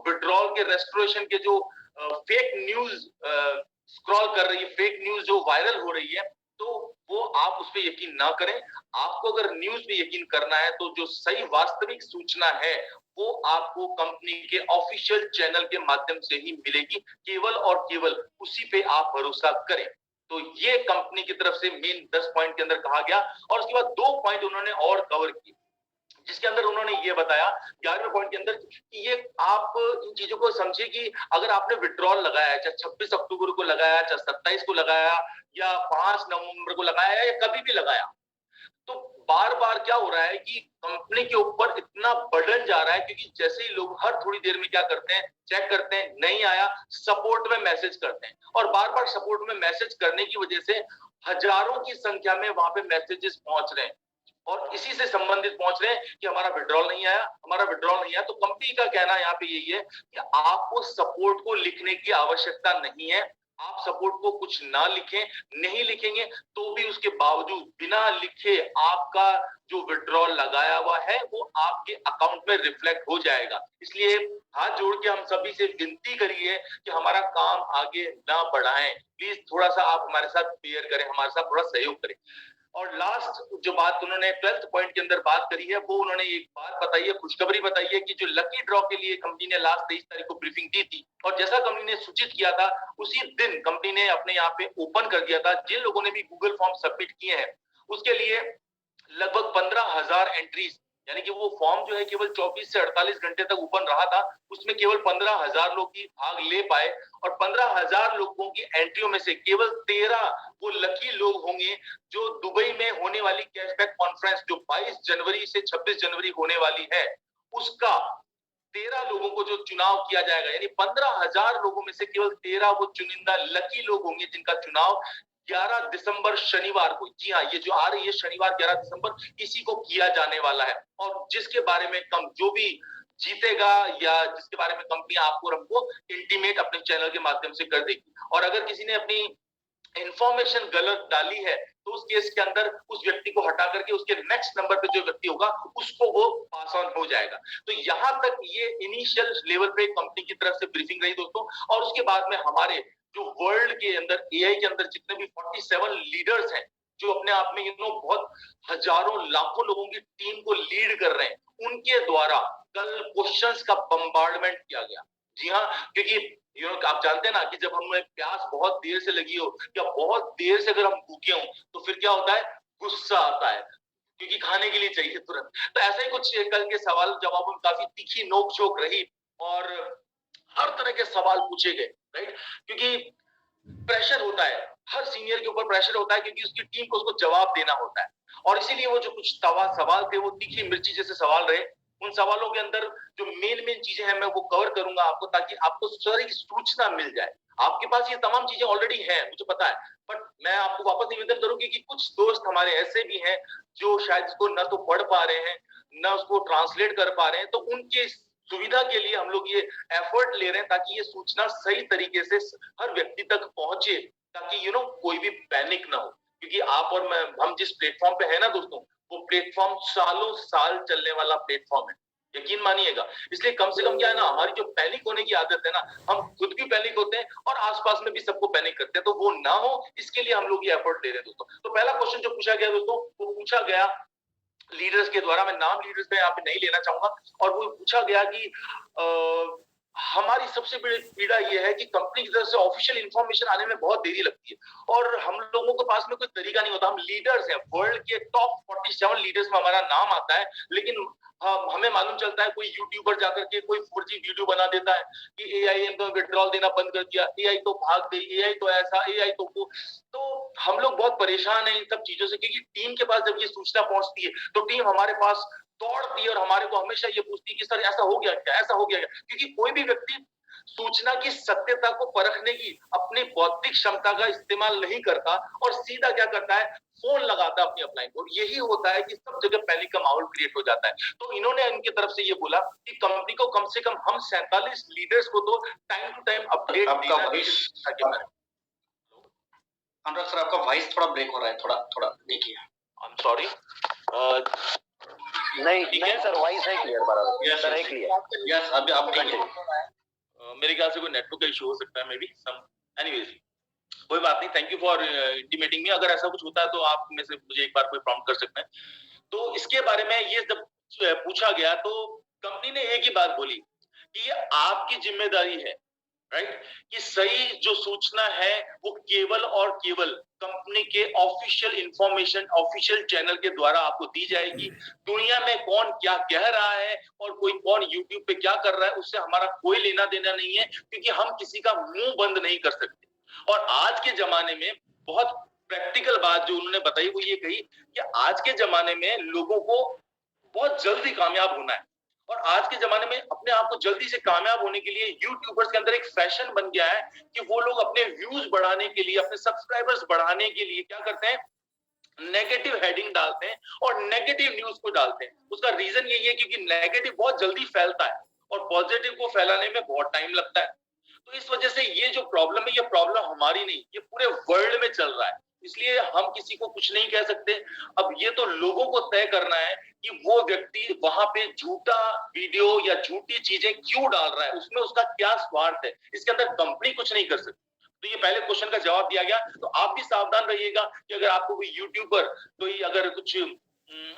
विड्रॉल के रेस्टोरेशन के जो फेक न्यूज स्क्रॉल कर रही है, फेक न्यूज जो वायरल हो रही है, तो वो तो आप उस पर यकीन ना करें। आपको अगर न्यूज पे यकीन करना है तो जो सही वास्तविक सूचना है वो आपको कंपनी के ऑफिशियल चैनल के माध्यम से ही मिलेगी, केवल और केवल उसी पे आप भरोसा करें। तो ये कंपनी की तरफ से मेन 10 पॉइंट के अंदर कहा गया। और उसके बाद 2 पॉइंट उन्होंने और कवर किए, जिसके अंदर उन्होंने ये बताया 11वें पॉइंट के अंदर कि ये आप इन चीजों को समझिए कि अगर आपने विड्रॉल लगाया, चाहे 26 अक्टूबर को लगाया, चाहे 27 को लगाया, या 5 नवंबर को लगाया, या कभी भी लगाया, तो बार बार क्या हो रहा है कि कंपनी के ऊपर इतना बर्डन जा रहा है, क्योंकि जैसे ही लोग हर थोड़ी देर में क्या करते हैं, चेक करते हैं, नहीं आया, सपोर्ट में मैसेज करते हैं, और बार बार सपोर्ट में मैसेज करने की वजह से हजारों की संख्या में वहां पे मैसेजेस पहुंच रहे हैं, और इसी से संबंधित पहुंच रहे हैं कि हमारा विड्रॉल नहीं आया, हमारा विड्रॉल नहीं आया। तो कंपनी का कहना यहाँ पे यही है कि आपको सपोर्ट को लिखने की आवश्यकता नहीं है। आप सपोर्ट को कुछ ना लिखें, नहीं लिखेंगे तो भी उसके बावजूद बिना लिखे आपका जो विड्रॉल लगाया हुआ है वो आपके अकाउंट में रिफ्लेक्ट हो जाएगा। इसलिए हाथ जोड़ के हम सभी से विनती करिए कि हमारा काम आगे ना बढ़ाएं। प्लीज थोड़ा सा आप हमारे साथ बेयर करें, हमारे साथ थोड़ा सहयोग करें। और लास्ट जो बात उन्होंने 12th पॉइंट के अंदर बात करी है, वो उन्होंने एक बात बताई है, खुशखबरी बताई है कि जो लकी ड्रॉ के लिए कंपनी ने लास्ट 23 तारीख को ब्रीफिंग दी थी, और जैसा कंपनी ने सूचित किया था उसी दिन कंपनी ने अपने यहाँ पे ओपन कर दिया था। जिन लोगों ने भी गूगल फॉर्म सबमिट किए हैं उसके लिए लगभग 15,000 एंट्रीज, यानी कि वो फॉर्म जो है केवल 24 से 48 घंटे तक ओपन रहा था, उसमें केवल 15,000 लोग ही भाग ले पाए, और 15,000 लोगों की एंट्रियों में से केवल 13 वो लकी लोग होंगे जो दुबई में होने वाली कैशबैक कॉन्फ्रेंस जो 22 जनवरी से 26 जनवरी होने वाली है, उसका 13 लोगों को जो चुनाव किया जाएगा, यानी 15,000 लोगों में से केवल 13 वो चुनिंदा लकी लोग होंगे जिनका चुनाव 11 दिसंबर शनिवार को, जी हाँ, ये जो आ रही है शनिवार 11 दिसंबर, इसी को किया जाने वाला है। और जिसके बारे में कम जो भी जीतेगा या जिसके बारे में कंपनी आपको और हमको इंटीमेट अपने चैनल के माध्यम से कर देगी। और अगर किसी ने अपनी इंफॉर्मेशन गलत डाली है तो उस केस के अंदर उस व्यक्ति को हटा करके उसके नेक्स्ट नंबर पे जो व्यक्ति होगा उसको वो पास ऑन हो जाएगा। तो यहां तक ये इनिशियल लेवल पे कंपनी की तरफ से ब्रीफिंग रही दोस्तों। और उसके बाद में हमारे जो वर्ल्ड के अंदर एआई के अंदर जितने भी 47 लीडर्स हैं जो अपने आप में बहुत हजारों लाखों लोगों की टीम को लीड कर रहे हैं, उनके द्वारा कल क्वेश्चंस का बम्बार्डमेंट किया गया। जी हाँ, क्योंकि आप जानते हैं ना कि जब हमें प्यास बहुत देर से लगी हो या बहुत देर से अगर हम भूखे हों तो फिर क्या होता है, गुस्सा आता है, क्योंकि खाने के लिए चाहिए तुरंत। तो ऐसा ही कुछ कल के सवाल जवाबों में काफी तीखी नोक झोंक रही और हर तरह के सवाल पूछे गए, राइट, क्योंकि प्रेशर होता है, हर सीनियर के ऊपर प्रेशर होता है क्योंकि उसकी टीम को उसको जवाब देना होता है। और इसीलिए वो जो कुछ सवाल थे वो तीखी मिर्ची जैसे सवाल रहे। उन सवालों के अंदर जो मेन चीजें हैं मैं वो कवर करूंगा आपको, ताकि आपको सारी सूचना मिल जाए। आपके पास ये तमाम चीजें ऑलरेडी हैं, मुझे पता है, बट मैं आपको वापस निवेदन करूंगी कि कुछ दोस्त हमारे ऐसे भी हैं जो शायद इसको न तो पढ़ पा रहे हैं न उसको ट्रांसलेट कर पा रहे हैं। तो उनके सुविधा के लिए हम लोग ये एफर्ट ले रहे हैं ताकि ये सूचना सही तरीके से हर व्यक्ति तक पहुंचे, ताकि कोई भी पैनिक ना हो। क्योंकि आप और मैं, हम जिस प्लेटफॉर्म पे है ना दोस्तों, वो प्लेटफॉर्म सालों साल चलने वाला प्लेटफॉर्म है, यकीन मानिएगा। इसलिए कम से कम क्या है ना, हमारी जो पैनिक होने की आदत है ना, हम खुद भी पैनिक होते हैं और आसपास में भी सबको पैनिक करते हैं, तो वो ना हो इसके लिए हम लोग ये एफर्ट ले रहे हैं दोस्तों। तो पहला क्वेश्चन जो पूछा गया दोस्तों, वो पूछा गया लीडर्स के द्वारा, मैं नाम लीडर्स पे यहाँ पे नहीं लेना चाहूंगा, और वो पूछा गया कि हमारी सबसे बड़ी पीड़ा ये है कि कंपनी की तरफ से ऑफिशियल इंफॉर्मेशन आने में बहुत देरी लगती है और हम लोगों के पास में कोई तरीका नहीं होता। हम लीडर्स हैं, वर्ल्ड के टॉप 47 लीडर्स में हमारा नाम आता है, लेकिन हमें मालूम चलता है कोई यूट्यूबर जाकर के कोई 4G वीडियो बना देता है कि एआई ने तो विड्रॉल देना बंद कर दिया, एआई तो भाग गई, एआई तो ऐसा, एआई तो वो। तो हम लोग बहुत परेशान हैं इन सब चीजों से, क्योंकि टीम के पास जब ये सूचना पहुंचती है तो टीम हमारे पास दौड़ती है और हमारे को हमेशा ये पूछती है कि सर ऐसा हो गया क्या, ऐसा हो गया क्या, क्योंकि कोई भी व्यक्ति सूचना की सत्यता को परखने की अपनी बौद्धिक क्षमता का इस्तेमाल नहीं करता और सीधा क्या करता है, फोन लगाता है अपनी अपलाइन को। यही होता है कि सब जगह पैनिक का माहौल क्रिएट हो जाता है। तो इन्होंने इनकी तरफ से ये बोला कि कंपनी को कम से कम हम 47 लीडर्स को तो टाइम टू टाइम अपडेट देना। अनुराग सर, आपका वॉइस थोड़ा ब्रेक हो रहा है, थोड़ा देखिए। I am sorry. नहीं सर, वॉइस है क्लियर बराबर। यस सर है क्लियर। यस, अभी मेरे ख्याल से कोई नेटवर्क का इशू हो सकता है, मे बी सम, एनीवेज। कोई बात नहीं, थैंक यू फॉर इंटीमेटिंग मी। अगर ऐसा कुछ होता है तो आप में से मुझे एक बार कोई प्रॉम्प्ट कर सकते हैं। तो इसके बारे में ये जब पूछा गया तो कंपनी ने एक ही बात बोली कि ये आपकी जिम्मेदारी है, राइट, कि सही जो सूचना है वो केवल और केवल कंपनी के ऑफिशियल इंफॉर्मेशन, ऑफिशियल चैनल के द्वारा आपको दी जाएगी। दुनिया में कौन क्या कह रहा है और कोई कौन यूट्यूब पे क्या कर रहा है, उससे हमारा कोई लेना देना नहीं है, क्योंकि हम किसी का मुंह बंद नहीं कर सकते। और आज के जमाने में बहुत प्रैक्टिकल बात जो उन्होंने बताई वो ये कही कि आज के जमाने में लोगों को बहुत जल्दी कामयाब होना है, और आज के जमाने में अपने आप को जल्दी से कामयाब होने के लिए यूट्यूबर्स के अंदर एक फैशन बन गया है कि वो लोग अपने व्यूज बढ़ाने के लिए, अपने सब्सक्राइबर्स बढ़ाने के लिए क्या करते हैं, नेगेटिव हेडिंग डालते हैं और नेगेटिव न्यूज को डालते हैं। उसका रीजन यही है क्योंकि नेगेटिव बहुत जल्दी फैलता है और पॉजिटिव को फैलाने में बहुत टाइम लगता है। तो इस वजह से ये जो प्रॉब्लम है, ये प्रॉब्लम हमारी नहीं, ये पूरे वर्ल्ड में चल रहा है, इसलिए हम किसी को कुछ नहीं कह सकते। अब ये तो लोगों को तय करना है कि वो व्यक्ति वहां पे झूठा वीडियो या झूठी चीजें क्यों डाल रहा है, उसमें उसका क्या स्वार्थ है, इसके अंदर कंपनी कुछ नहीं कर सकती। तो ये पहले क्वेश्चन का जवाब दिया गया। तो आप भी सावधान रहिएगा कि अगर आपको कोई यूट्यूबर कोई अगर कुछ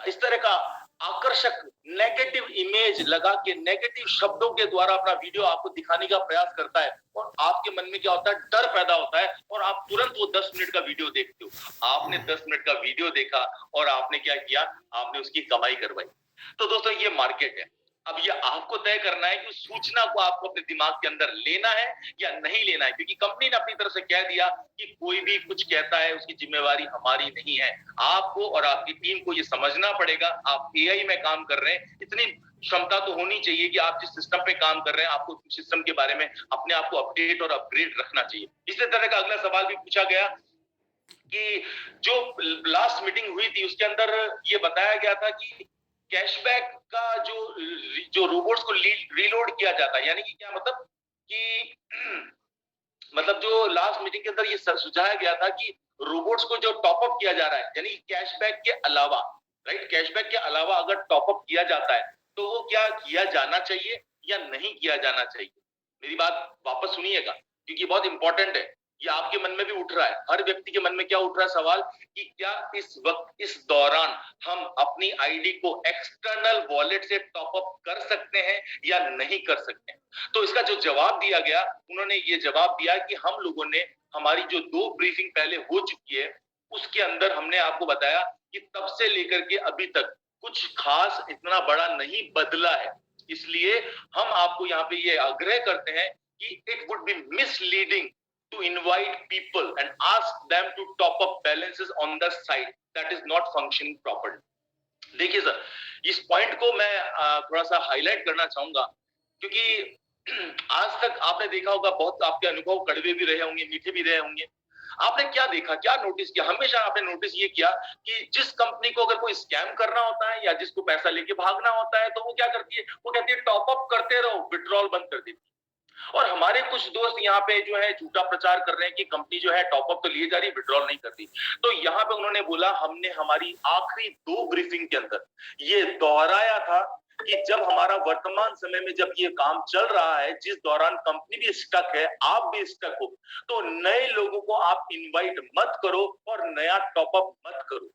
इस तरह का आकर्षक नेगेटिव इमेज लगा के नेगेटिव शब्दों के द्वारा अपना वीडियो आपको दिखाने का प्रयास करता है, और आपके मन में क्या होता है, डर पैदा होता है, और आप तुरंत वो 10 मिनट का वीडियो देखते हो। आपने 10 मिनट का वीडियो देखा और आपने क्या किया, आपने उसकी कमाई करवाई। तो दोस्तों ये मार्केट है। अब ये आपको तय करना है कि उस सूचना को आपको अपने दिमाग के अंदर लेना है या नहीं लेना है, क्योंकि कंपनी ने अपनी तरफ से कह दिया कि कोई भी कुछ कहता है उसकी जिम्मेवारी हमारी नहीं है। आपको और आपकी टीम को ये समझना पड़ेगा, आप एआई में काम कर रहे हैं, इतनी क्षमता तो होनी चाहिए कि आप जिस सिस्टम पे काम कर रहे हैं आपको सिस्टम के बारे में अपने आप को अपडेट और अपग्रेड रखना चाहिए। इसी तरह का अगला सवाल भी पूछा गया कि जो लास्ट मीटिंग हुई थी उसके अंदर ये बताया गया था कि कैशबैक का जो रोबोट्स को रीलोड किया जाता है, यानी कि क्या मतलब कि मतलब जो लास्ट मीटिंग के अंदर ये सुझाया गया था कि रोबोट्स को जो टॉपअप किया जा रहा है, यानी कैशबैक के अलावा, राइट, कैशबैक के अलावा अगर टॉपअप किया जाता है तो वो क्या किया जाना चाहिए या नहीं किया जाना चाहिए। मेरी बात वापस सुनिएगा क्योंकि बहुत इंपॉर्टेंट है, ये आपके मन में भी उठ रहा है, हर व्यक्ति के मन में क्या उठ रहा है सवाल कि क्या इस वक्त इस दौरान हम अपनी आईडी को एक्सटर्नल वॉलेट से टॉप अप कर सकते हैं या नहीं कर सकते हैं। तो इसका जो जवाब दिया गया, उन्होंने ये जवाब दिया कि हम लोगों ने हमारी जो 2 ब्रीफिंग पहले हो चुकी है उसके अंदर हमने आपको बताया कि तब से लेकर के अभी तक कुछ खास इतना बड़ा नहीं बदला है। इसलिए हम आपको यहाँ पे ये आग्रह करते हैं कि it would be misleading to invite people and ask them to top up balances on the site that is not functioning properly. देखिए सर, इस पॉइंट को मैं थोड़ा सा हाईलाइट करना चाहूंगा क्योंकि आज तक आपने देखा होगा बहुत आपके अनुभव कड़वे भी रहे होंगे, मीठे भी रहे होंगे। आपने क्या देखा, क्या नोटिस किया, हमेशा आपने नोटिस ये किया कि जिस कंपनी को अगर कोई स्कैम करना होता है या जिसको पैसा लेके भागना होता है तो वो क्या करती है, वो कहती है टॉप अप करते रहो, विड्रॉल बंद कर देती है। और हमारे कुछ दोस्त यहाँ पे जो है झूठा प्रचार कर रहे हैं कि कंपनी जो है टॉप अप तो लिए जा रही है, विड्रॉल नहीं करती। तो यहाँ पे उन्होंने बोला, हमने हमारी आखिरी 2 ब्रीफिंग के अंदर ये दोहराया था कि जब हमारा वर्तमान समय में जब ये काम चल रहा है, जिस दौरान कंपनी भी स्टक है, आप भी स्टक हो, तो नए लोगों को आप इनवाइट मत करो और नया टॉप अप मत करो।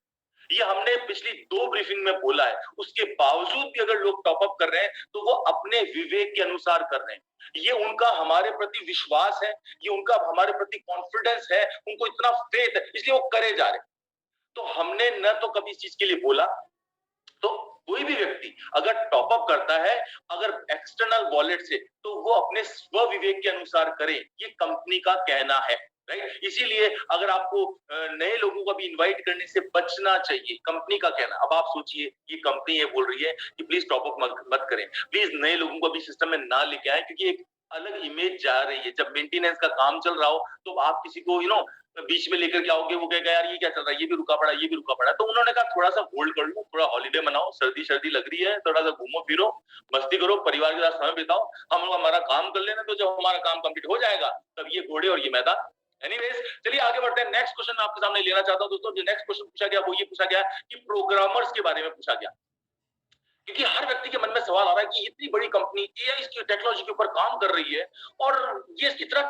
ये हमने पिछली 2 ब्रीफिंग में बोला है। उसके बावजूद भी अगर लोग टॉप अप कर रहे हैं तो वो अपने विवेक के अनुसार कर रहे हैं। ये उनका हमारे प्रति विश्वास है, ये उनका हमारे प्रति कॉन्फिडेंस है, उनको इतना फेथ है, इसलिए वो करे जा रहे हैं। तो हमने न तो कभी इस चीज के लिए बोला, तो कोई भी व्यक्ति अगर टॉप अप करता है अगर एक्सटर्नल वॉलेट से, तो वो अपने स्व विवेक के अनुसार करे, ये कंपनी का कहना है, राइट। इसीलिए अगर आपको नए लोगों को भी इनवाइट करने से बचना चाहिए, कंपनी का कहना। अब आप सोचिए, ये कंपनी ये बोल रही है कि प्लीज टॉप अप मत करें, प्लीज नए लोगों को भी सिस्टम में ना लेके आए, क्योंकि एक अलग इमेज जा रही है। जब मेंटेनेंस का काम चल रहा हो तो आप किसी को बीच में लेकर के आओगे, वो कहेगा यार ये क्या चल रहा है, ये भी रुका पड़ा, ये भी रुका पड़ा। तो उन्होंने कहा थोड़ा सा होल्ड कर लो, थोड़ा हॉलीडे मनाओ, सर्दी सर्दी लग रही है, थोड़ा सा घूमो फिरो, मस्ती करो, परिवार के साथ समय बिताओ, हम लोग हमारा काम कर लेना। तो जब हमारा काम कंप्लीट हो जाएगा तब ये घोड़े और ये मैदान। एनीवेज, चलिए आगे बढ़ते हैं। नेक्स्ट क्वेश्चन मैं आपके सामने लेना चाहता हूं दोस्तों। जो नेक्स्ट क्वेश्चन पूछा गया वो ये पूछा गया कि प्रोग्रामर्स के बारे में पूछा गया, क्योंकि हर व्यक्ति के मन में सवाल आ रहा है कि इतनी बड़ी कंपनी एआई की टेक्नोलॉजी के ऊपर काम कर रही है और ये इतना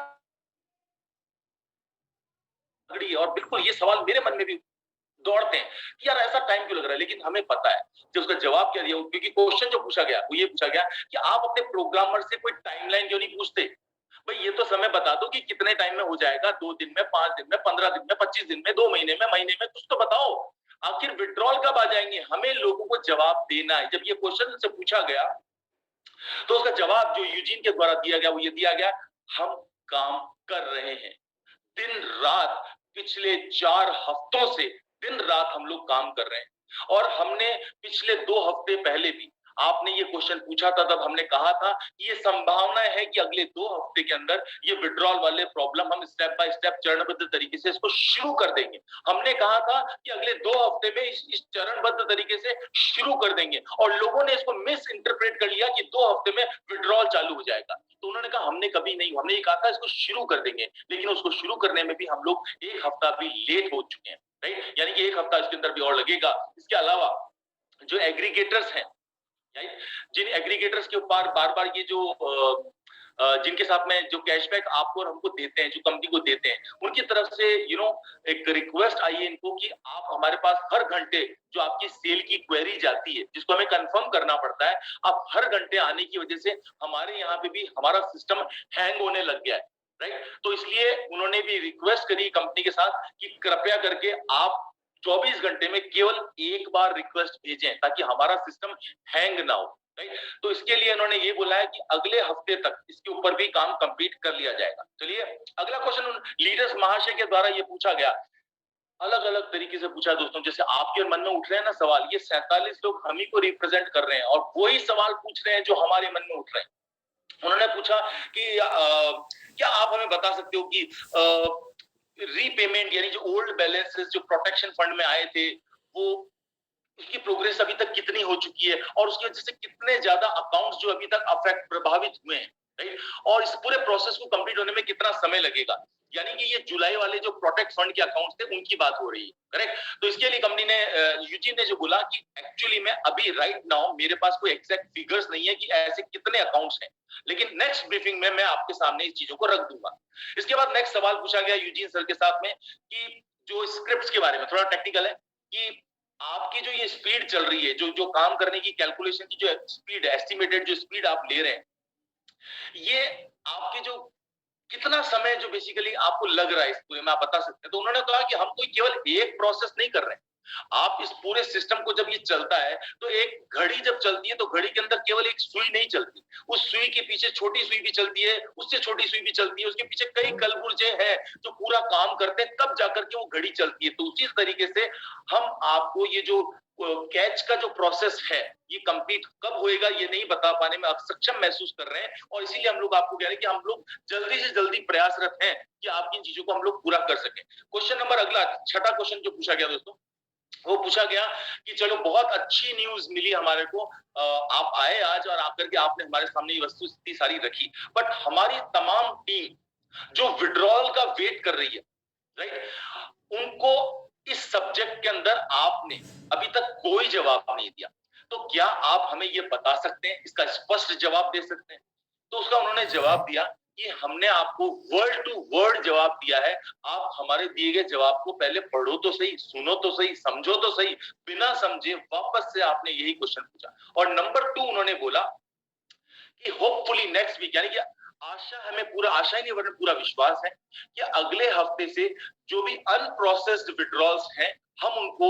पगड़ी, और बिल्कुल ये सवाल मेरे मन में भी दौड़ते हैं कि यार ऐसा टाइम क्यों लग रहा है, लेकिन हमें पता है कि उसका जवाब क्या दिया, क्योंकि क्वेश्चन जो पूछा गया वो ये पूछा गया कि आप अपने प्रोग्रामर से कोई टाइमलाइन क्यों नहीं पूछते, भाई ये तो समय बता दो कि कितने टाइम में हो जाएगा, 2 दिन में, 5 दिन में, 15 दिन में, 25 दिन में, 2 महीने में, महीने में, कुछ तो बताओ, आखिर विड्रॉल कब आ जाएंगे, हमें लोगों को जवाब देना है। जब ये क्वेश्चन से पूछा गया तो उसका जवाब जो यूजीन के द्वारा दिया गया वो ये दिया गया, हम काम कर रहे हैं दिन रात, पिछले 4 हफ्तों से दिन रात हम लोग काम कर रहे हैं। और हमने पिछले 2 हफ्ते पहले भी आपने ये क्वेश्चन पूछा था, तब हमने कहा था ये संभावना है कि अगले 2 हफ्ते के अंदर ये विड्रॉल वाले प्रॉब्लम हम स्टेप बाय स्टेप चरणबद्ध तरीके से इसको शुरू कर देंगे। हमने कहा था कि अगले 2 हफ्ते में इस चरणबद्ध तरीके से शुरू कर देंगे, और लोगों ने इसको मिस इंटरप्रेट कर लिया कि 2 हफ्ते में विड्रॉल चालू हो जाएगा। तो उन्होंने कहा हमने कभी नहीं, हमने ये कहा था इसको शुरू कर देंगे, लेकिन उसको शुरू करने में भी हम लोग 1 हफ्ता भी लेट हो चुके हैं, राइट, यानी कि 1 हफ्ता इसके अंदर भी और लगेगा। इसके अलावा जो एग्रीगेटर्स हैं, राइट, जिन एग्रीगेटर्स के ऊपर बार-बार ये जो जिनके साथ में जो कैशबैक आपको और हमको देते हैं, जो कंपनी को देते हैं, उनकी तरफ से एक रिक्वेस्ट आई है इनको कि आप हमारे पास हर घंटे जो आपकी सेल की क्वेरी जाती है, जिसको हमें कंफर्म करना पड़ता है, आप हर घंटे आने की वजह से हमारे यहाँ पे भी हमारा सिस्टम हैंग होने लग गया है, राइट। तो इसलिए उन्होंने भी रिक्वेस्ट करी कंपनी के साथ कि कृपया करके आप 24 घंटे में केवल एक बार रिक्वेस्ट भेजें ताकि हमारा सिस्टम हैंग ना हो, राइट। तो इसके लिए उन्होंने ये बोला है कि अगले हफ्ते तक इसके ऊपर भी काम कंप्लीट कर लिया जाएगा। चलिए अगला क्वेश्चन लीडर्स महाशय के द्वारा ये पूछा गया, अलग अलग तरीके से पूछा दोस्तों, जैसे आपके मन में उठ रहे हैं ना सवाल, ये 47 लोग हम ही को रिप्रेजेंट कर रहे हैं और वही सवाल पूछ रहे हैं जो हमारे मन में उठ रहे हैं। उन्होंने पूछा कि क्या आप हमें बता सकते हो कि रीपेमेंट यानी जो ओल्ड बैलेंसेस जो प्रोटेक्शन फंड में आए थे वो उसकी प्रोग्रेस अभी तक कितनी हो चुकी है और उसकी वजह से कितने ज्यादा अकाउंट्स जो अभी तक अफेक्ट प्रभावित हुए हैं, राइट, और इस पूरे प्रोसेस को कंप्लीट होने में कितना समय लगेगा, यानी कि ये जुलाई वाले जो प्रोटेक्ट फंड के अकाउंट्स थे उनकी बात हो रही है, करेक्ट। तो इसके लिए कंपनी ने यूजी ने जो बोला कि एक्चुअली में अभी राइट नाउ मेरे पास कोई एग्जैक्ट फिगर्स नहीं है कि ऐसे कितने अकाउंट्स हैं, लेकिन नेक्स्ट ब्रीफिंग में मैं आपके सामने इस चीजों को रख दूंगा। इसके बाद नेक्स्ट सवाल पूछा गया यूजीन सर के साथ में कि जो स्क्रिप्ट्स के बारे में, थोड़ा टेक्निकल है, कि आपकी जो ये स्पीड चल रही है, जो जो काम करने की कैलकुलेशन की जो स्पीड है, एस्टिमेटेड जो स्पीड आप ले रहे हैं, ये आपके जो कितना समय जो बेसिकली आपको लग रहा है इस पूरे में, आप बता सकते हैं। तो उन्होंने कहा कि हम कोई केवल एक प्रोसेस नहीं कर रहे हैं, आप इस पूरे सिस्टम को जब ये चलता है तो एक घड़ी जब चलती है तो घड़ी के अंदर केवल एक सुई नहीं चलती, उस सुई के पीछे छोटी सुई भी चलती है, उससे छोटी सुई भी चलती है, उसके पीछे कई कलपुर्जे हैं जो पूरा काम करते हैं, तब जाकर के वो घड़ी चलती है। तो उसी तरीके से हम आपको ये जो कैच का जो प्रोसेस है ये कंप्लीट कब होएगा ये नहीं बता पाने में अक्षम महसूस कर रहे हैं, और इसीलिए हम लोग आपको कह रहे हैं कि हम लोग जल्दी से जल्दी प्रयासरत हैं कि आपकी इन चीजों को हम लोग पूरा कर सकें। क्वेश्चन नंबर अगला, छठा क्वेश्चन जो पूछा गया दोस्तों, वो पूछा गया कि चलो बहुत अच्छी न्यूज मिली हमारे को, आप आए आज और आकर के आपने हमारे सामने ये वस्तुस्थिति सारी रखी, बट हमारी तमाम टीम जो विड्रॉल का वेट कर रही है, राइट, उनको इस सब्जेक्ट के अंदर आपने अभी तक कोई जवाब नहीं दिया, तो क्या आप हमें ये बता सकते हैं, इसका स्पष्ट जवाब दे सकते हैं? तो उसका उन्होंने जवाब दिया कि हमने आपको वर्ड टू वर्ड जवाब दिया है, आप हमारे दिए गए जवाब को पहले पढ़ो तो सही, सुनो तो सही, समझो तो सही, बिना समझे वापस से आपने यही क्वेश्चन पूछा। और नंबर 2 उन्होंने बोला कि होपफुली नेक्स्ट वीक, यानी कि आशा हमें पूरा, आशा ही नहीं वरन पूरा विश्वास है कि अगले हफ्ते से जो भी अनप्रोसेस्ड विड्रॉल्स हैं हम उनको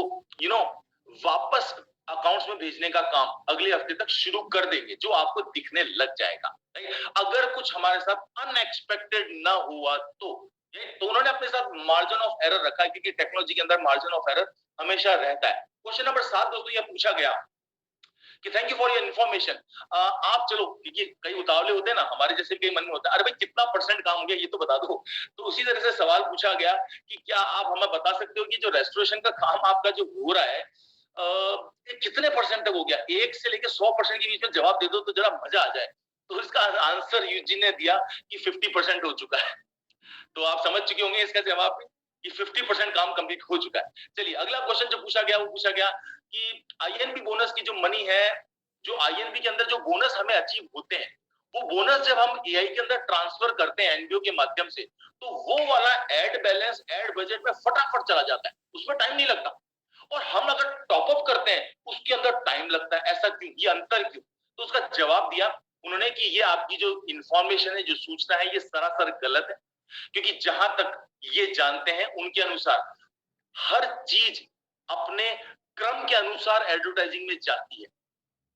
वापस अकाउंट्स में भेजने का काम अगले हफ्ते तक शुरू कर देंगे, जो आपको दिखने लग जाएगा। अगर कुछ हमारे साथ अनएक्सपेक्टेड ना हुआ तो उन्होंने अपने साथ मार्जिन ऑफ एरर रखा है, क्योंकि टेक्नोलॉजी के अंदर मार्जिन ऑफ एरर हमेशा रहता है। क्वेश्चन नंबर 7 दोस्तों यह पूछा गया कि thank you for your information, आप चलो, क्योंकि कई उतावले होते हैं ना, हमारे जैसे कई मन में होता है अरे भाई कितना % काम हो गया ये तो बता दो। तो उसी तरह से सवाल पूछा गया कि क्या आप हमें बता सकते हो कि जो रेस्टोरेशन का काम आपका जो हो रहा है कितने % तक हो गया, 1 से लेकर 100% के बीच में जवाब दे दो तो जरा मजा आ जाए। तो इसका आंसर यूजी ने दिया कि 50% हो चुका है। तो आप समझ चुके होंगे इसका जवाब कि 50% काम कंप्लीट हो चुका है। चलिए अगला क्वेश्चन जो पूछा गया वो पूछा गया कि आईएनबी बोनस की जो मनी है, जो आईएनबी के अंदर जो बोनस हमें अचीव होते हैं वो बोनस जब हम एआई के अंदर ट्रांसफर करते हैं एनबीओ के माध्यम से, तो वो वाला एड बैलेंस एड बजट में फटाफट चला जाता है, उसमें टाइम नहीं लगता। और हम अगर टॉपअप करते हैं उसके अंदर टाइम लगता है, ऐसा क्यों, ये अंतर क्यों? तो उसका जवाब दिया उन्होंने कि ये आपकी जो इंफॉर्मेशन है, जो सूचना है, ये सरासर गलत है। क्योंकि जहां तक ये जानते हैं उनके अनुसार हर चीज अपने क्रम के अनुसार एडवर्टाइजिंग में जाती है,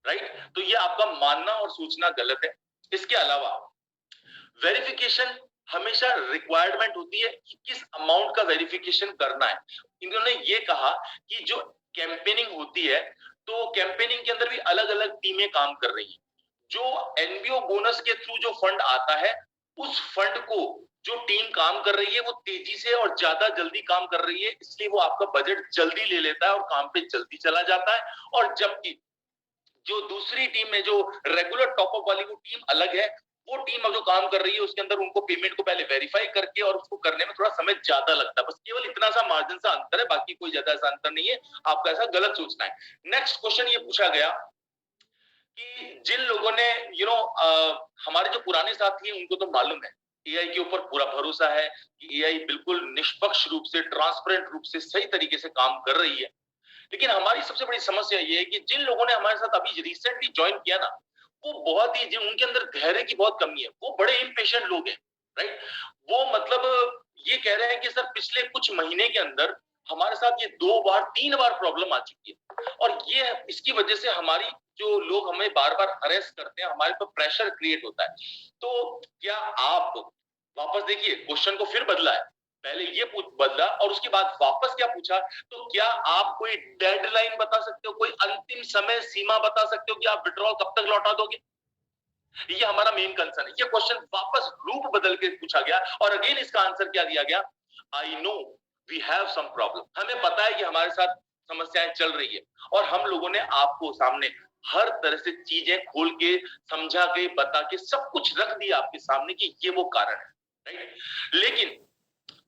राइट? तो ये आपका मानना और सूचना गलत है। इसके अलावा वेरिफिकेशन हमेशा रिक्वायरमेंट होती है कि किस अमाउंट का वेरिफिकेशन करना है। इन्होंने ये कहा कि जो कैंपेनिंग होती है, तो कैंपेनिंग के अंदर भी अलग अलग टीमें काम कर रही हैं। जो एनबीओ बोनस के थ्रू जो फंड आता है, उस फंड को जो टीम काम कर रही है वो तेजी से और ज्यादा जल्दी काम कर रही है, इसलिए वो आपका बजट जल्दी ले लेता है और काम पे जल्दी चला जाता है। और जबकि जो दूसरी टीम है, जो रेगुलर टॉपअप वाली वो टीम अलग है, वो टीम अब जो काम कर रही है उसके अंदर उनको पेमेंट को पहले वेरीफाई करके और उसको करने में थोड़ा समय ज्यादा लगता है। बस केवल इतना सा मार्जिन सा अंतर है, बाकी कोई ज्यादा ऐसा अंतर नहीं है। आपका ऐसा गलत सोचना है। नेक्स्ट क्वेश्चन ये पूछा गया कि जिन लोगों ने हमारे जो पुराने साथी हैं उनको तो मालूम है एआई के ऊपर पूरा भरोसा है कि एआई बिल्कुल निष्पक्ष रूप से, ट्रांसपेरेंट रूप से, सही तरीके से काम कर रही है। लेकिन हमारी सबसे बड़ी समस्या ये है कि जिन लोगों ने हमारे साथ अभी रिसेंटली ज्वाइन किया ना, वो बहुत ही, उनके अंदर धैर्य की बहुत कमी है, वो बड़े इम्पेशेंट लोग हैं, राइट? वो मतलब ये कह रहे हैं कि सर पिछले कुछ महीने के अंदर हमारे साथ ये 2 बार 3 बार प्रॉब्लम आ चुकी है, और ये इसकी वजह से हमारी जो लोग हमें बार बार हरेस करते हैं, हमारे पर प्रेशर क्रिएट होता है। तो क्या आप वापस देखिए, क्वेश्चन को फिर बदला है, पहले ये बदला और उसके बाद वापस क्या पूछा, तो क्या आप कोई डेडलाइन बता सकते हो, कोई अंतिम समय सीमा बता सकते हो कि आप विड्रॉल कब तक लौटा दोगे? ये हमारा मेन कंसर्न है। ये क्वेश्चन वापस रूप बदल के पूछा गया और अगेन इसका आंसर क्या दिया गया, I know we have some problem. हमें पता है कि हमारे साथ समस्याएं चल रही है और हम लोगों ने आपको सामने हर तरह से चीजें खोल के, समझा के, बता के, सब कुछ रख दिया आपके सामने कि ये वो कारण है, राइट? लेकिन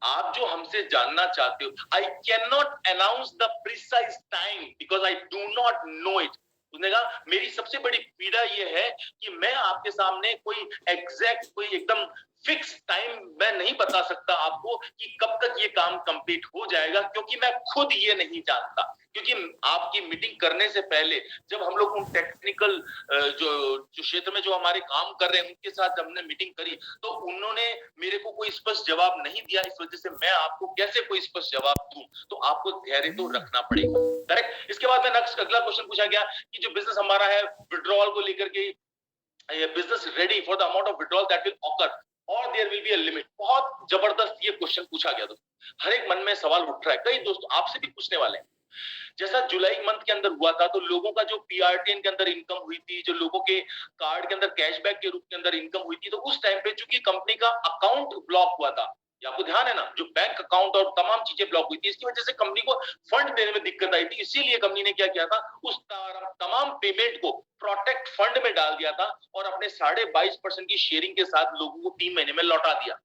आप जो हमसे जानना चाहते हो, I can not announce the precise time because I do not know it. उसने कहा मेरी सबसे बड़ी पीड़ा ये है कि मैं आपके सामने कोई एग्जैक्ट, कोई एकदम फिक्स टाइम मैं नहीं बता सकता आपको कि कब तक ये काम कंप्लीट हो जाएगा, क्योंकि मैं खुद ये नहीं जानता। क्योंकि आपकी मीटिंग करने से पहले जब हम लोग उन टेक्निकल जो क्षेत्र में जो हमारे काम कर रहे हैं उनके साथ हमने मीटिंग करी, तो उन्होंने मेरे को कोई स्पष्ट जवाब नहीं दिया। इस वजह से मैं आपको कैसे कोई स्पष्ट जवाब दूं? तो आपको धैर्य तो रखना पड़ेगा, करेक्ट? इसके बाद में नेक्स्ट अगला क्वेश्चन पूछा गया कि जो बिजनेस हमारा है विड्रॉल को लेकर के, business ready for the amount of withdrawal that will occur और there will be a limit. बहुत जबरदस्त ये क्वेश्चन पूछा गया। दोस्तों हर एक मन में सवाल उठ रहा है, कई दोस्तों आपसे भी पूछने वाले हैं। जैसा जुलाई मंथ के अंदर हुआ था, तो लोगों का जो पीआरटीएन के अंदर इनकम हुई थी, जो लोगों के कार्ड के अंदर कैशबैक के रूप के अंदर इनकम हुई थी, तो उस टाइम पे चूंकि कंपनी का अकाउंट ब्लॉक हुआ था, या आपको ध्यान है ना, जो बैंक अकाउंट और तमाम चीजें ब्लॉक हुई थी, इसकी वजह से कंपनी को फंड देने में दिक्कत आई थी। इसीलिए कंपनी ने क्या किया था, उस तमाम पेमेंट को प्रोटेक्ट फंड में डाल दिया था और अपने 22.5% की शेयरिंग के साथ लोगों को 3 महीने में लौटा दिया।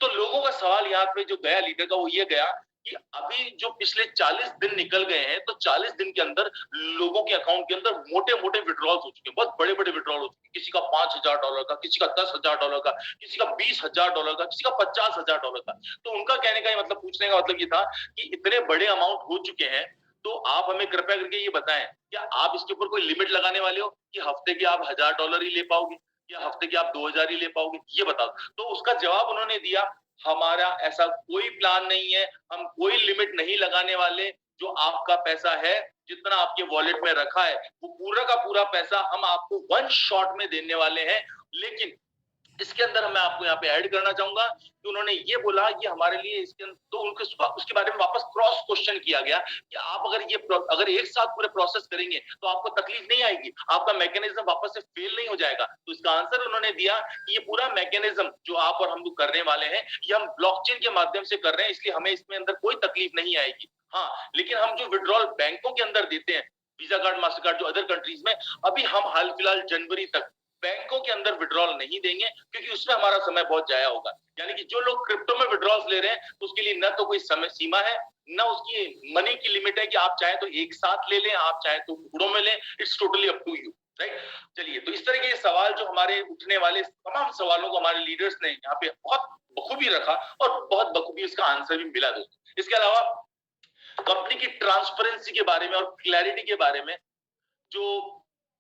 तो लोगों का सवाल यहाँ पे जो गया लीडर का, वो ये गया कि अभी जो पिछले 40 दिन निकल गए हैं, तो 40 दिन के अंदर लोगों के अकाउंट के अंदर मोटे मोटे विड्रॉल्स हो चुके हैं, बहुत बड़े बड़े विड्रॉल हो चुके हैं। किसी का $5,000 का, किसी का $10,000 का, किसी का $20,000 का, किसी का $50,000 का। तो उनका कहने का मतलब, पूछने का मतलब ये था कि इतने बड़े अमाउंट हो चुके हैं, तो आप हमें कृपया करके ये बताएं, क्या आप इसके ऊपर कोई लिमिट लगाने वाले हो कि हफ्ते के आप $1,000 ही ले पाओगे या हफ्ते के आप 2,000 ही ले पाओगे? ये बताओ। तो उसका जवाब उन्होंने दिया, हमारा ऐसा कोई प्लान नहीं है, हम कोई लिमिट नहीं लगाने वाले। जो आपका पैसा है, जितना आपके वॉलेट में रखा है, वो पूरा का पूरा पैसा हम आपको वन शॉट में देने वाले हैं। लेकिन इसके अंदर मैं आपको यहाँ पे ऐड करना चाहूंगा कि उन्होंने ये बोला कि हमारे लिए इसके तो उसके बारे में वापस क्रॉस क्वेश्चन किया गया कि आप अगर एक साथ पूरे प्रोसेस करेंगे तो आपको तकलीफ नहीं आएगी, आपका मैकेनिज्म वापस से फेल नहीं हो जाएगा। तो इसका आंसर उन्होंने दिया कि ये पूरा मैकेनिज्म जो आप और हम लोग करने वाले हैं, ये हम ब्लॉकचेन के माध्यम से कर रहे हैं, इसलिए हमें इसमें अंदर कोई तकलीफ नहीं आएगी। हाँ, लेकिन हम जो विड्रॉल बैंकों के अंदर देते हैं, वीजा कार्ड, मास्टर कार्ड, जो अदर कंट्रीज में, अभी हम हाल फिलहाल जनवरी तक बैंकों के अंदर विड्रॉल नहीं देंगे, क्योंकि उसमें हमारा समय बहुत जाया होगा। यानी कि जो लोग क्रिप्टो में विड्रॉल्स ले रहे हैं, उसके लिए न तो कोई समय सीमा है, न उसकी मनी की लिमिट है कि आप चाहे तो एक साथ ले लें, आप चाहे तो टुकड़ों में लें। It's totally up to you, right. चलिए, तो इस तरह के सवाल जो हमारे उठने वाले तमाम सवालों को हमारे लीडर्स ने यहाँ पे बहुत बखूबी रखा और बहुत बखूबी इसका आंसर भी मिला दोस्तों। इसके अलावा कंपनी की ट्रांसपेरेंसी के बारे में और क्लैरिटी के बारे में जो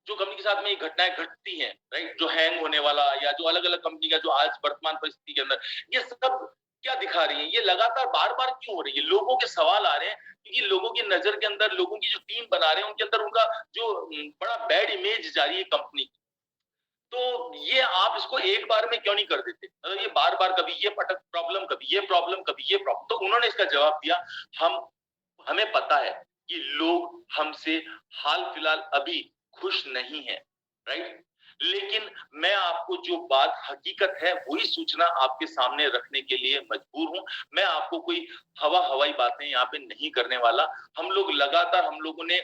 जो कंपनी के साथ में ये घटनाएं घटती हैं, राइट, जो हैंग होने वाला या जो अलग अलग कंपनी का जो आज वर्तमान परिस्थिति के अंदर ये सब क्या दिखा रही है, ये लगातार बार बार क्यों हो रही है, लोगों के सवाल आ रहे हैं क्योंकि लोगों की नजर के अंदर, लोगों की जो टीम बना रहे हैं उनके अंदर उनका जो बड़ा बैड इमेज जा रही है कंपनी। तो ये आप इसको एक बार में क्यों नहीं कर देते, मतलब ये बार बार कभी ये प्रॉब्लम, कभी ये प्रॉब्लम, कभी ये प्रॉब्लम। तो उन्होंने इसका जवाब दिया, हमें पता है कि लोग हमसे हाल फिलहाल अभी खुश नहीं है, राइट, लेकिन मैं आपको जो बात हकीकत है वही सूचना आपके सामने रखने के लिए मजबूर हूं। मैं आपको कोई हवाई बातें यहाँ पे नहीं करने वाला। हम लोगों ने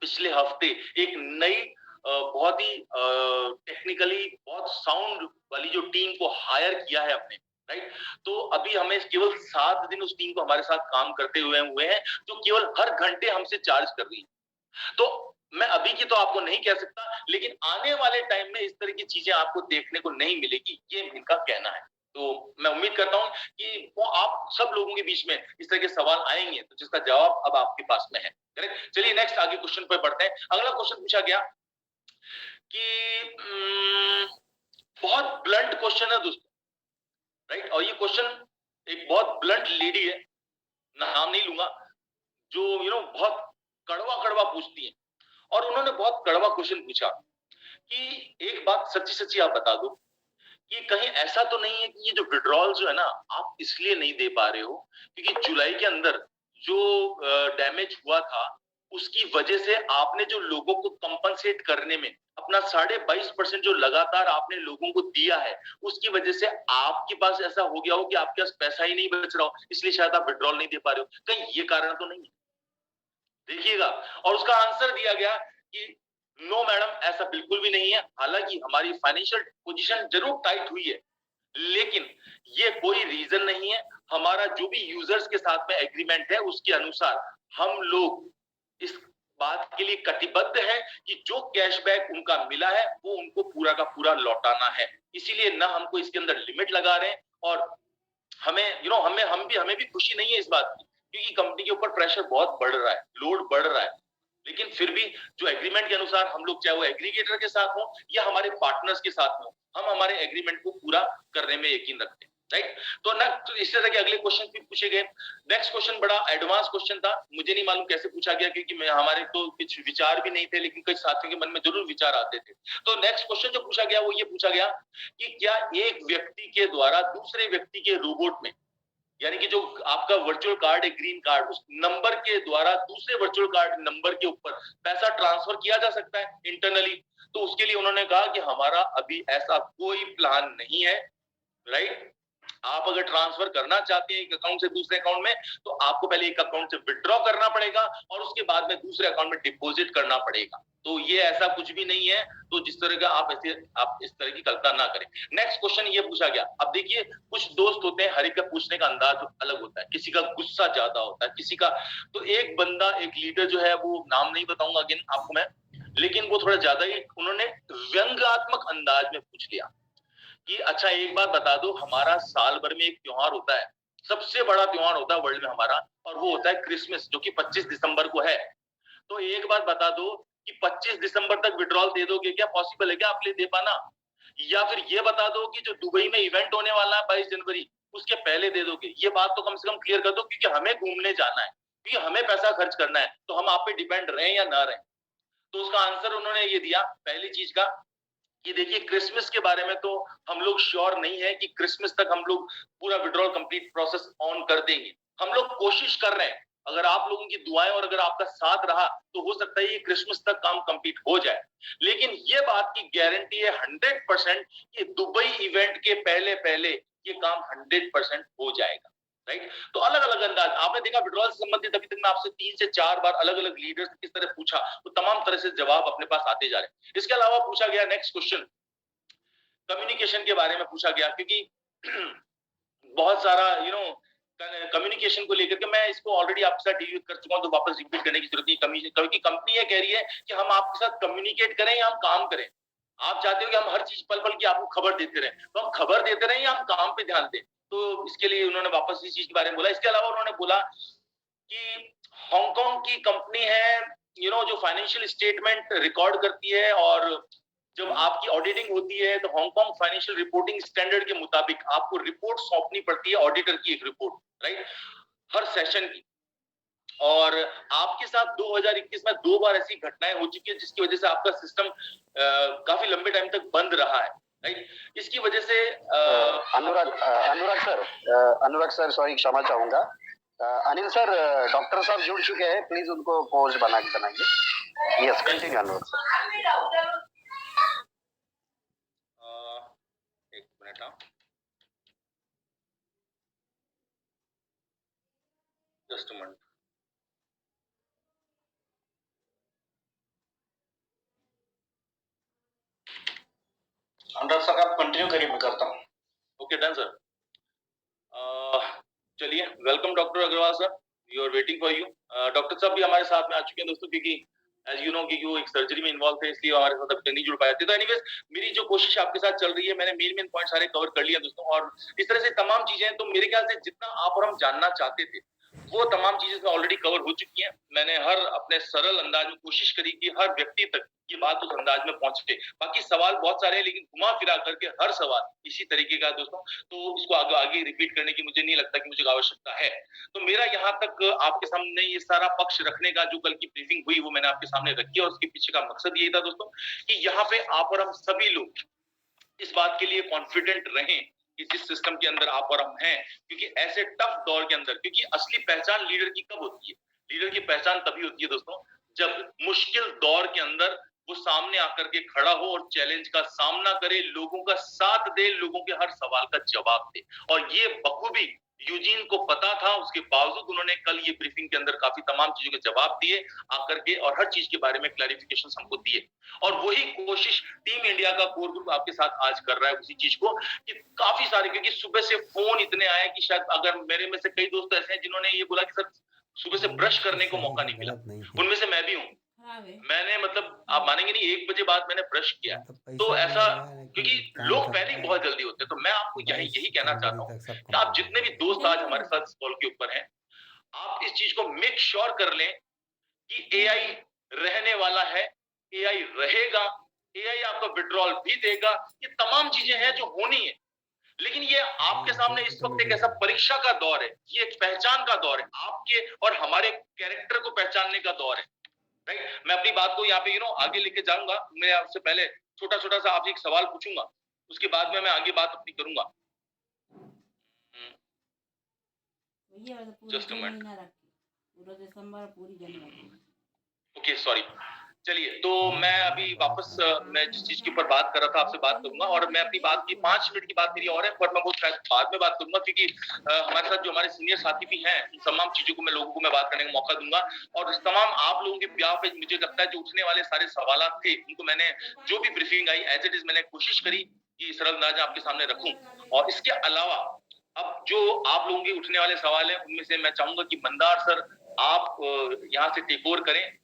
पिछले हफ्ते एक नई बहुत ही टेक्निकली बहुत साउंड वाली जो टीम को हायर किया है हमने, राइट। तो अभी हमें केवल 7 दिन उस टीम को हमारे साथ काम करते हुए हैं, जो केवल हर घंटे हमसे चार्ज कर रही है। तो मैं अभी की तो आपको नहीं कह सकता, लेकिन आने वाले टाइम में इस तरह की चीजें आपको देखने को नहीं मिलेगी, ये इनका कहना है। तो मैं उम्मीद करता हूं कि वो आप सब लोगों के बीच में इस तरह के सवाल आएंगे, तो जिसका जवाब अब आपके पास में है, करेक्ट। चलिए नेक्स्ट आगे क्वेश्चन पर बढ़ते हैं। अगला क्वेश्चन पूछा गया कि बहुत ब्लंट क्वेश्चन है दोस्तों, राइट, और ये क्वेश्चन एक बहुत ब्लंट लेडी है, नाम नहीं लूंगा, जो बहुत कड़वा कड़वा पूछती है, और उन्होंने बहुत कड़वा क्वेश्चन पूछा कि एक बात सच्ची सच्ची आप बता दो कि कहीं ऐसा तो नहीं है कि ये जो विड्रॉल जो है ना, आप इसलिए नहीं दे पा रहे हो क्योंकि जुलाई के अंदर जो डैमेज हुआ था उसकी वजह से आपने जो लोगों को कंपनसेट करने में अपना 22.5% जो लगातार आपने लोगों को दिया है, उसकी वजह से आपके पास ऐसा हो गया हो कि आपके पास पैसा ही नहीं बच रहा हो, इसलिए शायद आप विड्रॉल नहीं दे पा रहे हो। कहीं ये कारण तो नहीं है? देखिएगा, और उसका आंसर दिया गया कि नो मैडम, ऐसा बिल्कुल भी नहीं है। हालांकि हमारी फाइनेंशियल पोजीशन जरूर टाइट हुई है, लेकिन ये कोई रीजन नहीं है। हमारा जो भी यूजर्स के साथ में एग्रीमेंट है उसके अनुसार हम लोग इस बात के लिए कटिबद्ध है कि जो कैशबैक उनका मिला है वो उनको पूरा का पूरा लौटाना है। इसीलिए ना हमको इसके अंदर लिमिट लगा रहे हैं, और हमें भी खुशी नहीं है इस बात की, क्योंकि कंपनी के ऊपर प्रेशर बहुत बढ़ रहा है, लोड बढ़ रहा है, लेकिन फिर भी जो एग्रीमेंट के अनुसार हम लोग, चाहे वो एग्रीगेटर के साथ हो या हमारे पार्टनर्स के साथ हो, हम हमारे एग्रीमेंट को पूरा करने में यकीन रखते हैं, राइट। तो इस तरह के अगले क्वेश्चन भी पूछे गए। नेक्स्ट क्वेश्चन बड़ा एडवांस क्वेश्चन था, मुझे नहीं मालूम कैसे पूछा गया, क्योंकि हमारे तो कुछ विचार भी नहीं थे, लेकिन कई साथियों के मन में जरूर विचार आते थे। तो नेक्स्ट क्वेश्चन जो पूछा गया वो ये पूछा गया कि क्या एक व्यक्ति के द्वारा दूसरे व्यक्ति के रोबोट में, यानी कि जो आपका वर्चुअल कार्ड है, ग्रीन कार्ड, उस नंबर के द्वारा दूसरे वर्चुअल कार्ड नंबर के ऊपर पैसा ट्रांसफर किया जा सकता है इंटरनली? तो उसके लिए उन्होंने कहा कि हमारा अभी ऐसा कोई प्लान नहीं है, राइट। आप अगर ट्रांसफर करना चाहते हैं एक अकाउंट से दूसरे अकाउंट में, तो आपको पहले एक अकाउंट से विड्रॉ करना पड़ेगा और उसके बाद में दूसरे अकाउंट में डिपॉजिट करना पड़ेगा। तो ये ऐसा कुछ भी नहीं है, तो जिस तरह का आप इस तरह की कल्पना ना करें। नेक्स्ट क्वेश्चन ये पूछा गया, अब देखिए कुछ दोस्त होते हैं, हर एक का पूछने का अंदाज अलग होता है, किसी का गुस्सा ज्यादा होता है, किसी का, तो एक बंदा, एक लीडर जो है, वो नाम नहीं बताऊंगा अगेन आपको मैं, लेकिन वो थोड़ा ज्यादा ही उन्होंने व्यंग्यात्मक अंदाज में पूछ लिया कि अच्छा एक बात बता दो, हमारा साल भर में एक त्योहार होता है, सबसे बड़ा त्योहार होता है वर्ल्ड में हमारा, और वो होता है क्रिसमस, जो कि 25 दिसंबर को है। तो एक बात बता दो कि 25 दिसंबर तक विड्रॉल दे दोगे क्या? पॉसिबल है क्या आप लिए दे पाना? या फिर ये बता दो कि जो दुबई में इवेंट होने वाला है 22 जनवरी, उसके पहले दे दोगे? ये बात तो कम से कम क्लियर कर दो, क्योंकि हमें घूमने जाना है, क्योंकि हमें पैसा खर्च करना है, तो हम आप पे डिपेंड रहें या ना रहें। तो उसका आंसर उन्होंने ये दिया, पहली चीज का कि देखिए क्रिसमस के बारे में तो हम लोग श्योर नहीं है कि क्रिसमस तक हम लोग पूरा विड्रॉल कंप्लीट प्रोसेस ऑन कर देंगे। हम लोग कोशिश कर रहे हैं, अगर आप लोगों की दुआएं और अगर आपका साथ रहा तो हो सकता है ये क्रिसमस तक काम कंप्लीट हो जाए। लेकिन ये बात की गारंटी है 100% कि दुबई इवेंट के पहले पहले ये काम 100% हो जाएगा, राइट। तो अलग अलग अंदाज आपने देखा विड्रॉल से संबंधित, अभी तक मैं आपसे 3 से 4 बार अलग अलग लीडर्स किस तरह पूछा, तो तमाम तरह से जवाब अपने पास आते जा रहे हैं। इसके अलावा पूछा गया नेक्स्ट क्वेश्चन कम्युनिकेशन के बारे में पूछा गया, क्योंकि बहुत सारा कम्युनिकेशन को लेकर के मैं इसको ऑलरेडी आपके साथ डील कर चुका हूं, तो वापस रिपीट करने की जरूरत नहीं। क्योंकि कंपनी ये कह रही है कि हम आपके साथ कम्युनिकेट करें या हम काम करें। आप चाहते हो कि हम हर चीज पल पल की आपको खबर देते रहें, तो हम खबर देते रहें या हम काम पे ध्यान दें। तो इसके लिए उन्होंने वापस इस चीज के बारे में बोला। इसके अलावा उन्होंने बोला कि हांगकांग की कंपनी है, जो फाइनेंशियल स्टेटमेंट रिकॉर्ड करती है, और जब आपकी ऑडिटिंग होती है तो हांगकांग फाइनेंशियल रिपोर्टिंग स्टैंडर्ड के मुताबिक आपको रिपोर्ट सौंपनी पड़ती है, ऑडिटर की एक रिपोर्ट, राइट, हर सेशन की। और आपके साथ 2021 में 2 बार ऐसी घटनाएं हो चुकी है जिसकी वजह से आपका सिस्टम काफी लंबे टाइम तक बंद रहा है, राइट। इसकी वजह से अनुराग सर सॉरी, क्षमा चाहूंगा। अनिल सर, डॉक्टर साहब जुड़ चुके हैं, प्लीज उनको पोज बनाइए। Yes, continue Anurag sir. एक मिनट, हाँ, just a minute. Anurag sir आप कंटिन्यू करिए, मैं करता हूँ। Okay, done sir. चलिए, welcome doctor Agarwal sir, we are waiting for you. Doctor साहब भी हमारे साथ में आ चुके हैं दोस्तों, क्योंकि एज यू नो कि वो एक सर्जरी में इन्वॉल्व थे, इसलिए हमारे साथ अब तक नहीं जुड़ पाए थे। तो एनीवेज, मेरी जो कोशिश आपके साथ चल रही है, मैंने मेन पॉइंट सारे कवर कर लिया दोस्तों, और इस तरह से तमाम चीजें, तो मेरे ख्याल से जितना आप और हम जानना चाहते थे वो तमाम चीजें ऑलरेडी कवर हो चुकी हैं। मैंने हर अपने सरल अंदाज में कोशिश करी कि हर व्यक्ति तक ये बात उस अंदाज में पहुंचे। बाकी सवाल बहुत सारे हैं, लेकिन घुमा फिरा करके हर सवाल इसी तरीके का दोस्तों, तो इसको आगे रिपीट करने की मुझे नहीं लगता कि मुझे आवश्यकता है। तो मेरा यहाँ तक आपके सामने ये सारा पक्ष रखने का, जो कल की ब्रीफिंग हुई वो मैंने आपके सामने रखी, और उसके पीछे का मकसद यही था दोस्तों कि यहाँ पे आप और हम सभी लोग इस बात के लिए कॉन्फिडेंट रहें कि जिस सिस्टम के अंदर आप और हम हैं, क्योंकि ऐसे टफ दौर के अंदर, क्योंकि असली पहचान लीडर की कब होती है? लीडर की पहचान तभी होती है दोस्तों जब मुश्किल दौर के अंदर वो सामने आकर के खड़ा हो और चैलेंज का सामना करे, लोगों का साथ दे, लोगों के हर सवाल का जवाब दे। और ये बखूबी यूजीन को पता था, उसके बावजूद उन्होंने कल ये ब्रीफिंग के अंदर काफी तमाम चीजों के जवाब दिए आकर के, और हर चीज के बारे में क्लैरिफिकेशन हमको दिए। और वही कोशिश टीम इंडिया का कोर ग्रुप आपके साथ आज कर रहा है, उसी चीज को कि काफी सारे, क्योंकि सुबह से फोन इतने आए कि शायद अगर मेरे में से कई दोस्त ऐसे हैं जिन्होंने ये बोला कि सर सुबह से ब्रश करने को मौका नहीं मिला, उनमें से मैं भी हूँ। मैंने मतलब आप मानेंगे नहीं, 1 बजे बाद मैंने ब्रश किया। तो ऐसा, क्योंकि लोग पैनिक बहुत जल्दी होते हैं। तो मैं आपको यही कहना चाहता हूँ कि आप जितने भी दोस्त आज हमारे साथ कॉल के ऊपर हैं, आप इस चीज को मेक श्योर कर लें कि एआई रहने वाला है, एआई रहेगा, एआई आपका विड्रॉल भी देगा। ये तमाम चीजें हैं जो होनी है, लेकिन ये आपके सामने इस वक्त एक ऐसा परीक्षा का दौर है, ये एक पहचान का दौर है, आपके और हमारे कैरेक्टर को पहचानने का दौर है, राइट। मैं अपनी बात को यहाँ पे आगे लेके जाऊंगा। मैं आपसे पहले छोटा सा आपसे एक सवाल पूछूंगा, उसके बाद में मैं आगे बात अपनी करूंगा। जस्ट अ मिनट, पूरा दिसंबर पूरी जनवरी। Okay, sorry. चलिए, तो मैं अभी वापस मैं जिस चीज के ऊपर बात कर रहा था आपसे बात करूंगा, और मैं अपनी बात की 5 मिनट की बात मेरी और है, पर मैं वो शायद बाद में बात करूंगा, क्योंकि हमारे साथ जो हमारे सीनियर साथी भी हैं, इन तमाम चीजों को मैं लोगों को बात करने का मौका दूंगा। और इस तमाम आप लोगों के ब्याह पे मुझे लगता है जो उठने वाले सारे सवाल थे, उनको मैंने जो भी briefing I as it is मैंने कोशिश करी कि सरल अंदाज आपके सामने रखूं। और इसके अलावा अब जो आप लोगों के उठने वाले सवाल हैं, उनमें से मैं चाहूंगा कि मंदार सर आप यहाँ से टेक ओवर करें